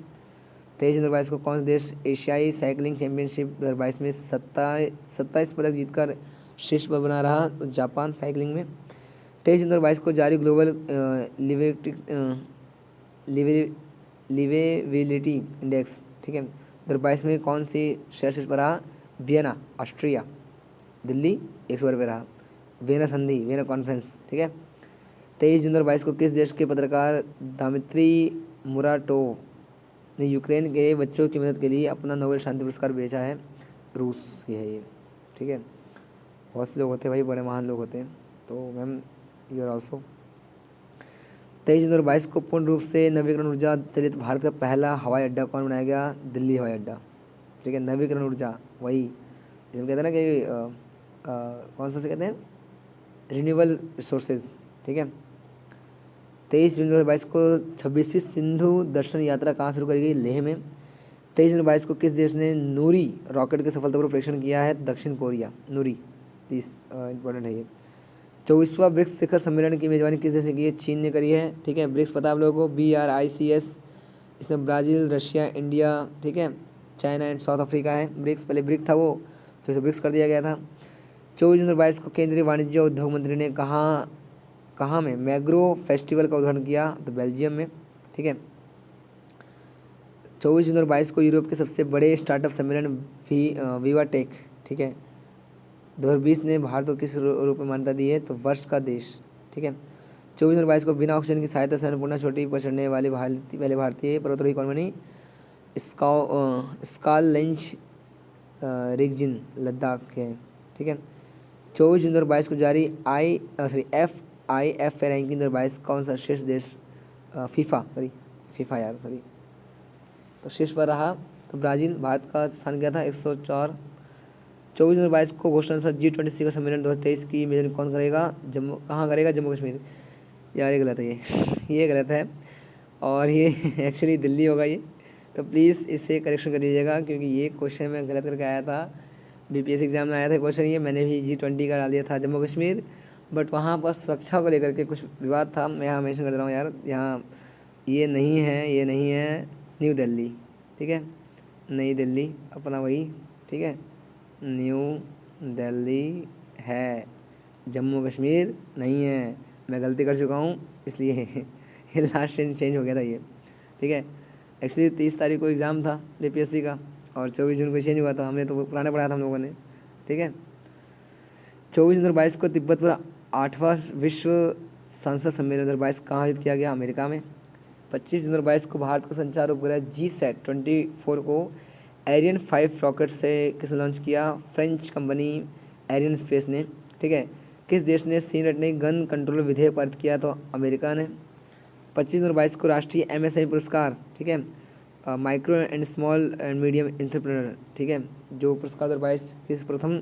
23 जून 2022 को कौन सा देश एशियाई साइकिलिंग चैंपियनशिप 2022 में 27 पदक जीतकर शीर्ष पर बना रहा? तो जापान साइकिलिंग में। 23 जून 2022 को जारी ग्लोबल लिवेबिलिटी इंडेक्स, ठीक है, 2022 में कौन सी शहर शीर्ष पर रहा? Vienna, Austria. दिल्ली 100 पे रहा। वियना संधि, वियना कॉन्फ्रेंस, ठीक है। 23 जून 2022 को किस देश के पत्रकार दामित्री मुराटोव ने यूक्रेन के बच्चों की मदद के लिए अपना नोबेल शांति पुरस्कार भेजा है? रूस की है ये, ठीक है। बहुत से लोग होते हैं भाई, बड़े महान लोग होते हैं, तो मैम यू आर ऑल्सो। 23 जून 2022 को पूर्ण रूप से नवीकरण ऊर्जा चलित भारत का पहला हवाई अड्डा कौन बनाया गया? दिल्ली हवाई अड्डा, ठीक है। नवीकरण ऊर्जा, वही जिसमें कहते हैं ना कि कौन सा से कहते हैं, रिन्यूएबल रिसोर्सेज, ठीक है। 23 जून 2022 को 26वीं सिंधु दर्शन यात्रा कहाँ शुरू करी गई? लेह में। 23 जून 2022 को किस देश ने नूरी रॉकेट के सफलतापूर्वक परीक्षण किया है? दक्षिण कोरिया, नूरी, प्लीज़ इंपॉर्टेंट है ये। 24वां ब्रिक्स शिखर सम्मेलन की मेजबानी किस देश ने की है? चीन ने करी है, ठीक है। ब्रिक्स पता आप लोगों को, BRICS, इसमें ब्राज़ील, रशिया, इंडिया, ठीक है, चाइना एंड साउथ अफ्रीका है। ब्रिक्स पहले ब्रिक था वो, फिर से ब्रिक्स कर दिया गया था। 24 जून 2022 को केंद्रीय वाणिज्य और उद्योग मंत्री ने कहाँ में मैग्रो फेस्टिवल का उद्घाटन किया? तो बेल्जियम में, ठीक है। 24 जून 2022 को यूरोप के सबसे बड़े स्टार्टअप सम्मेलन विवा टेक, ठीक है, 2020 ने भारत को किस रूप में मान्यता दी है? तो वर्ष का देश, ठीक है। 24 जून 2022 को बिना ऑक्सीजन की सहायता से अन्नपूर्णा चोटी पर चढ़ने वाली पहले भारतीय पर्वतारोही कौन बनी? स्काललेंज रिगजिन, लद्दाख है, ठीक है। 24 जून 2022 को जारी FIF रैंकिंग 2022 कौन सा शीर्ष देश फीफा तो शीर्ष पर रहा? तो ब्राज़ील। भारत का स्थान क्या था? 104। 24 जून 2022 को घोषणा अनुसार G20 शिखर सम्मेलन 2023 की मेजबानी कौन करेगा? कहाँ करेगा? जम्मू कश्मीर। यार ये गलत है, ये गलत है, और ये एक्चुअली दिल्ली होगा ये, तो प्लीज़ इससे करेक्शन कर लीजिएगा, क्योंकि ये क्वेश्चन मैं गलत करके आया था, BPSC एग्जाम में आया था क्वेश्चन ये, मैंने भी G20 का डाल दिया था जम्मू कश्मीर, बट वहाँ पर सुरक्षा को लेकर के कुछ विवाद था। मैं यहाँ मेंशन कर दे रहा हूँ यार, यहाँ ये नहीं है न्यू दिल्ली, ठीक है, नई दिल्ली अपना वही, ठीक है, न्यू दिल्ली है, जम्मू कश्मीर नहीं है। मैं गलती कर चुका हूँ, इसलिए ये लास्ट चेंज हो गया था ये, ठीक है। एक्चुअली 30 तारीख को एग्ज़ाम था BPSC का, और 24 जून को चेंज हुआ था, हमने तो पुराना पढ़ाया था हम लोगों ने, ठीक है। 24 जून 2022 को तिब्बत पर 8वां विश्व संसद सम्मेलन 2022 कहाँ आयोजित किया गया? अमेरिका में। 25 जून 2022 को भारत का संचार उपग्रह GSAT-24 को एरियन 5 रॉकेट से किसने लॉन्च किया? फ्रेंच कंपनी एरियन स्पेस ने, ठीक है। किस देश ने सीनेट गन कंट्रोल विधेयक पारित किया? तो अमेरिका ने। 25 जून 2022 को राष्ट्रीय MSME पुरस्कार, ठीक है, micro and small and medium entrepreneur, ठीक है, जो पुरस्कार 2022 किस प्रथम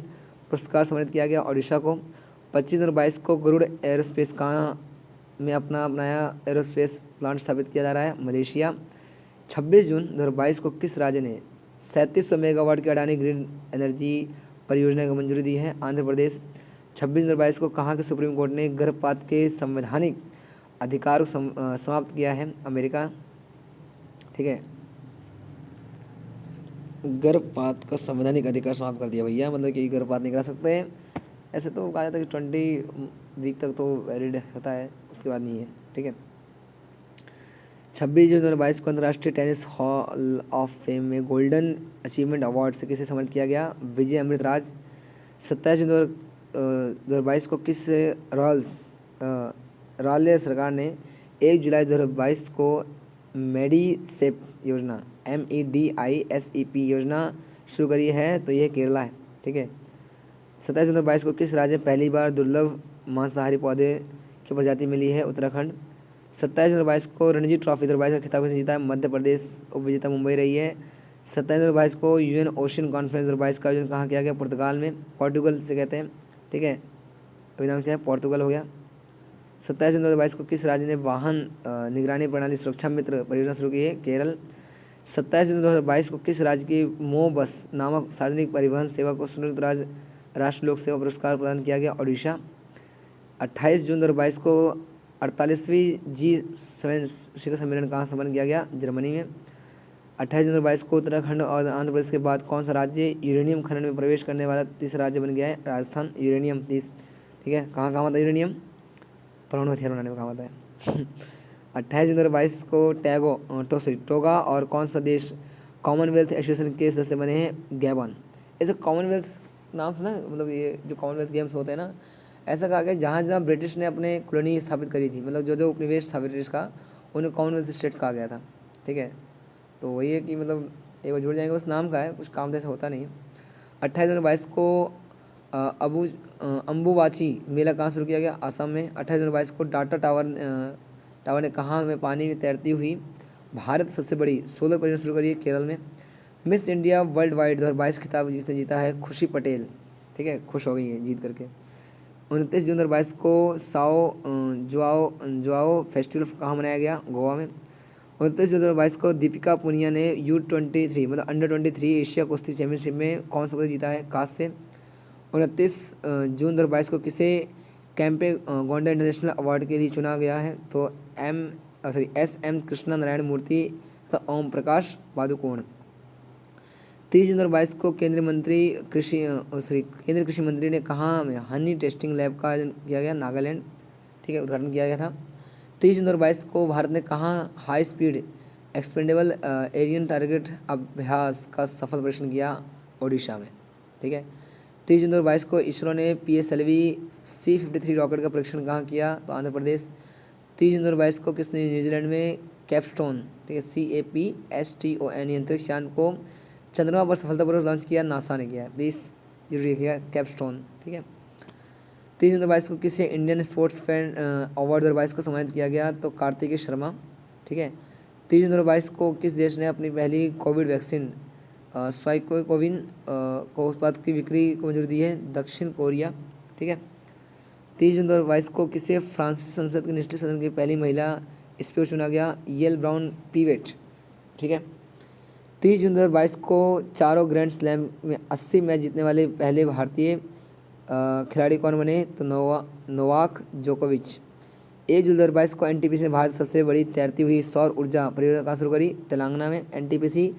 पुरस्कार सम्मानित किया गया? ओडिशा को। 25 जून 2022 को गरुड़ एरोस्पेस कहाँ में अपना नया एरोस्पेस प्लांट स्थापित किया जा रहा है? मलेशिया। 26 जून 2022 को किस राज्य ने 3700 मेगावाट की अडानी ग्रीन एनर्जी परियोजना को मंजूरी दी है। आंध्र प्रदेश 26/22 को कहाँ के सुप्रीम कोर्ट ने गर्भपात के संवैधानिक अधिकार को समाप्त किया है? अमेरिका। ठीक है, गर्भपात का संवैधानिक अधिकार समाप्त कर दिया भैया, मतलब कि गर्भपात नहीं करा सकते हैं। ऐसे तो कहा जाता है कि 20 वीक तक तो वैलिड होता है, उसके बाद नहीं है। ठीक है, 26 जून 2022 को अंतर्राष्ट्रीय टेनिस हॉल ऑफ फेम में गोल्डन अचीवमेंट अवार्ड से किसे सम्मानित किया गया? विजय अमृतराज। 27 जून 2022 को किस राज्य सरकार ने 1 जुलाई 2022 को मेडीसेप योजना MEDISEP योजना शुरू करी है? तो यह केरला है। ठीक है, 27 जून 2022 को किस राज्य में पहली बार दुर्लभ मांसाहारी पौधे की प्रजाति मिली है? उत्तराखंड। 27 जून 2022 को रणजी ट्रॉफी 2022 का खिताब किसने जीता है? मध्य प्रदेश। उपविजेता मुंबई रही है। 27 जून 2022 को UN ओशन कॉन्फ्रेंस 2022 का आयोजन कहाँ किया गया? पुर्तगाल में, पोर्टुगल से कहते हैं। ठीक है, अभी नाम क्या है? पोर्तुगल हो गया। 27 जून 2022 को किस राज्य ने वाहन निगरानी प्रणाली सुरक्षा मित्र परियोजना शुरू की है? केरल। 27 जून 2022 को किस राज्य की मो बस नामक सार्वजनिक परिवहन सेवा को संयुक्त राज्य राष्ट्र लोक सेवा पुरस्कार प्रदान किया गया? ओडिशा। 28 जून 2022 को 48वीं G7 शिखर सम्मेलन कहाँ संपन्न किया गया? जर्मनी में। 28 जून 2022 को उत्तराखंड और आंध्र प्रदेश के बाद कौन सा राज्य यूरेनियम खनन में प्रवेश करने वाला तीसरा राज्य बन गया है? राजस्थान। यूरेनियम 30। ठीक है, कहाँ काम आता है यूरेनियम? परमाणु हथियार बनाने में काम आता है। 28 जून 2022 को टोगा और कौन सा देश कॉमनवेल्थ एसोसिएशन के सदस्य बने हैं? गैबन। ऐसे कॉमनवेल्थ नाम सुना, मतलब ये जो कॉमनवेल्थ गेम्स होते हैं ना, ऐसा कहा गया जहाँ जहाँ ब्रिटिश ने अपने कॉलोनी स्थापित करी थी, मतलब जो जो उपनिवेश था ब्रिटिश का, उन्हें कॉमनवेल्थ स्टेट्स कहा गया था। ठीक है, तो वही है कि मतलब एक बार जुड़ जाएंगे, बस नाम का है, कुछ काम तो ऐसा होता नहीं है। 28 जून 2022 को अम्बुबाची मेला कहाँ शुरू किया गया? असम में। 28 जून 2022 को टाटा टावर ने कहाँ में पानी में तैरती हुई भारत सबसे बड़ी सोलर परियोजना शुरू करी है? केरल में। मिस इंडिया वर्ल्ड वाइड 2022 खिताब जिसने जीता है? खुशी पटेल। ठीक है, खुश हो गई है जीत करके। 29 जून 2022 को जुआओ फेस्टिवल कहाँ मनाया गया? गोवा में। 29 जून 2022 को दीपिका पुनिया ने U23 मतलब अंडर-23 एशिया कुश्ती चैंपियनशिप में कौन सा पदक जीता है? कांस्य। 29 जून 2022 को किसे कैंपे गौंडा इंटरनेशनल अवार्ड के लिए चुना गया है? तो SM कृष्णा नारायण मूर्ति तथा ओम प्रकाश पादुकोण। 30 जून 2022 को केंद्रीय कृषि मंत्री ने कहाँ में हनी टेस्टिंग लैब का आयोजन किया गया? नागालैंड। ठीक है, उद्घाटन किया गया था। 30 जून 2022 को भारत ने कहाँ high speed expendable aerial target अभ्यास का सफल परीक्षण किया? ओडिशा में। ठीक है, 30 जून 2022 को इसरो ने PSLV C-53 रॉकेट का परीक्षण कहाँ किया? तो आंध्र प्रदेश। 30 जून 2022 को किसने न्यूजीलैंड में कैपस्टोन, ठीक है CAPSTON अंतरिक्ष यान को चंद्रमा पर सफलतापूर्वक लॉन्च किया? नासा ने किया। प्लीज़ जरूर देखिएगा कैपस्टोन। ठीक है, 30 जून 2022 को किसे इंडियन स्पोर्ट्स फैन अवार्ड 2022 को सम्मानित किया गया? तो कार्तिकेय शर्मा। ठीक है, 30 जून 2022 को किस देश ने अपनी पहली कोविड वैक्सीन स्वाइकोविन को उत्पाद की बिक्री को मंजूरी दी है? दक्षिण कोरिया। ठीक है, 30 जून 2022 को किसे फ्रांसीसी संसद के निचले सदन की पहली महिला स्पीकर चुना गया? Yael Braun Pivet. ठीक है, 30 जून 2022 को चारों ग्रैंड स्लैम में 80 मैच जीतने वाले पहले भारतीय खिलाड़ी कौन बने? तो नोवाक जोकोविच। 1 जून 2022 को NTPC ने भारत सबसे बड़ी तैरती हुई सौर ऊर्जा परियोजना कहाँ शुरू करी? तेलंगाना में। NTPC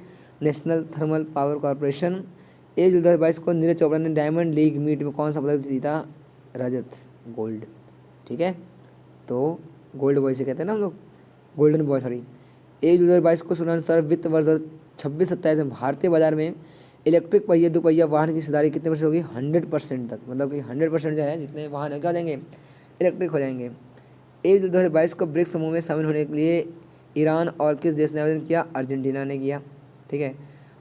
national thermal power corporation. 1 जून 2022 को नीरज चोपड़ा ने डायमंड लीग मीट में कौन सा पदक जीता? रजत, गोल्ड। ठीक है, तो गोल्ड बॉय से कहते हैं ना हम लोग, गोल्डन बॉय सॉरी। 1 जून 2022 को सुनानुसार वित्त वर्ष 26-27 में भारतीय बाजार में इलेक्ट्रिक पहिए दोपहिया वाहन की हिस्सेदारी कितने % होगी? 100% तक, मतलब कि 100% जो है जितने वाहन है क्या हो जाएंगे? इलेक्ट्रिक हो जाएंगे। 1 जून 2022 को ब्रिक्स समूह में शामिल होने के लिए ईरान और किस देश ने आवेदन किया? अर्जेंटीना ने किया। ठीक है,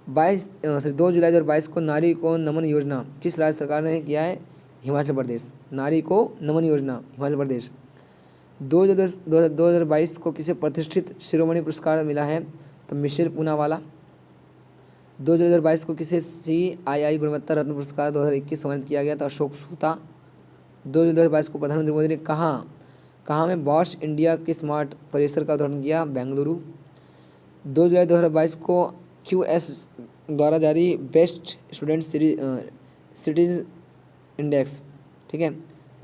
2 जुलाई 2022 को नारी को नमन योजना किस राज्य सरकार ने किया है? हिमाचल प्रदेश। नारी को नमन योजना हिमाचल प्रदेश। 2 जुलाई 2022 को किसे प्रतिष्ठित शिरोमणि पुरस्कार मिला है? तो मिशेल पूनावाला। 2 जुलाई 2022 को किसे CII गुणवत्ता रत्न पुरस्कार 2021 सम्मानित किया गया? तो अशोक सूता। 2 जुलाई 2022 को प्रधानमंत्री मोदी ने कहाँ में बॉश इंडिया के स्मार्ट परिसर का उद्घाटन किया? बेंगलुरु। 2 जुलाई 2022 को QS द्वारा जारी बेस्ट स्टूडेंट सिटीज़ इंडेक्स, ठीक है।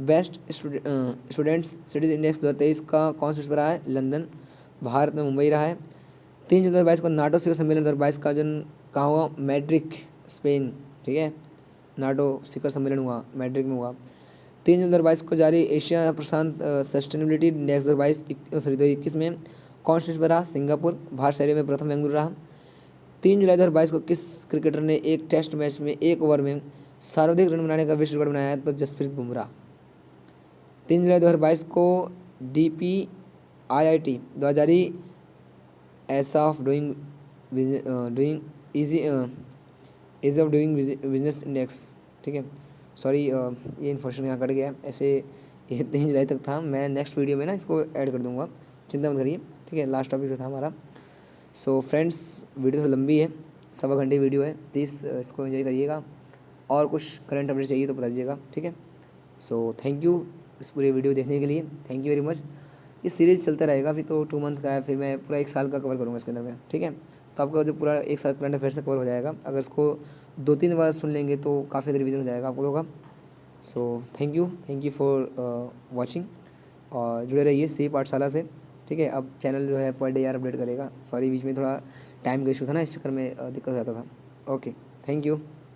बेस्ट स्टूडेंट्स सिटीज़ इंडेक्स 2023 का कौन सा रहा है? लंदन, भारत में मुंबई रहा है। 3 जुलाई 2022 को नाटो शिखर सम्मेलन 2022 का आयोजन कहाँ हुआ? मैड्रिड, स्पेन, ठीक है। नाटो शिखर सम्मेलन हुआ, मैड्रिड में हुआ। 3 जुलाई 2022 को जारी एशिया प्रशांत सस्टेनेबिलिटी इंडेक्स 2021 में कौन शीर्ष पर रहा? सिंगापुर, भारत श्रेणी में प्रथम बेंगलुरु रहा। 3 जुलाई 2022 को किस क्रिकेटर ने एक टेस्ट मैच में एक ओवर में सर्वाधिक रन बनाने का विश्व रिकॉर्ड बनाया है? तो जसप्रीत बुमराह। 3 जुलाई 2022 को DPIIT द्वारा जारी ऐसा of doing easy of doing business index, ठीक है। सॉरी ये इन्फॉर्मेशन यहाँ कट गया है, ऐसे ये 3 जुलाई तक था। मैं नेक्स्ट वीडियो में ना इसको ऐड कर दूंगा, चिंता मत करिए, ठीक है। लास्ट टॉपिक जो था हमारा। सो फ्रेंड्स, वीडियो थोड़ी लंबी है, 1.25 घंटे वीडियो है, प्लीज़ इसको एंजॉय करिएगा। और कुछ करंट अपडेट चाहिए तो बता दीजिएगा, ठीक है। सो थैंक यू इस पूरे वीडियो देखने के लिए, थैंक यू वेरी मच। ये सीरीज़ चलता रहेगा, अभी तो 2 मंथ का है, फिर मैं पूरा 1 साल का कवर करूँगा इसके अंदर में, ठीक है। तो आपका जो पूरा 1 साल करंट अफेयर से कवर हो जाएगा। अगर इसको 2-3 बार सुन लेंगे तो काफ़ी रिवीजन हो जाएगा आप लोगों का। So thank you for watching, और जुड़े रहिए सी पाठशाला से, ठीक है। अब चैनल जो है पर डे यार अपडेट करेगा। सॉरी बीच में थोड़ा टाइम का इशू था ना, इस चक्कर में दिक्कत हो जाता था। Okay, thank you.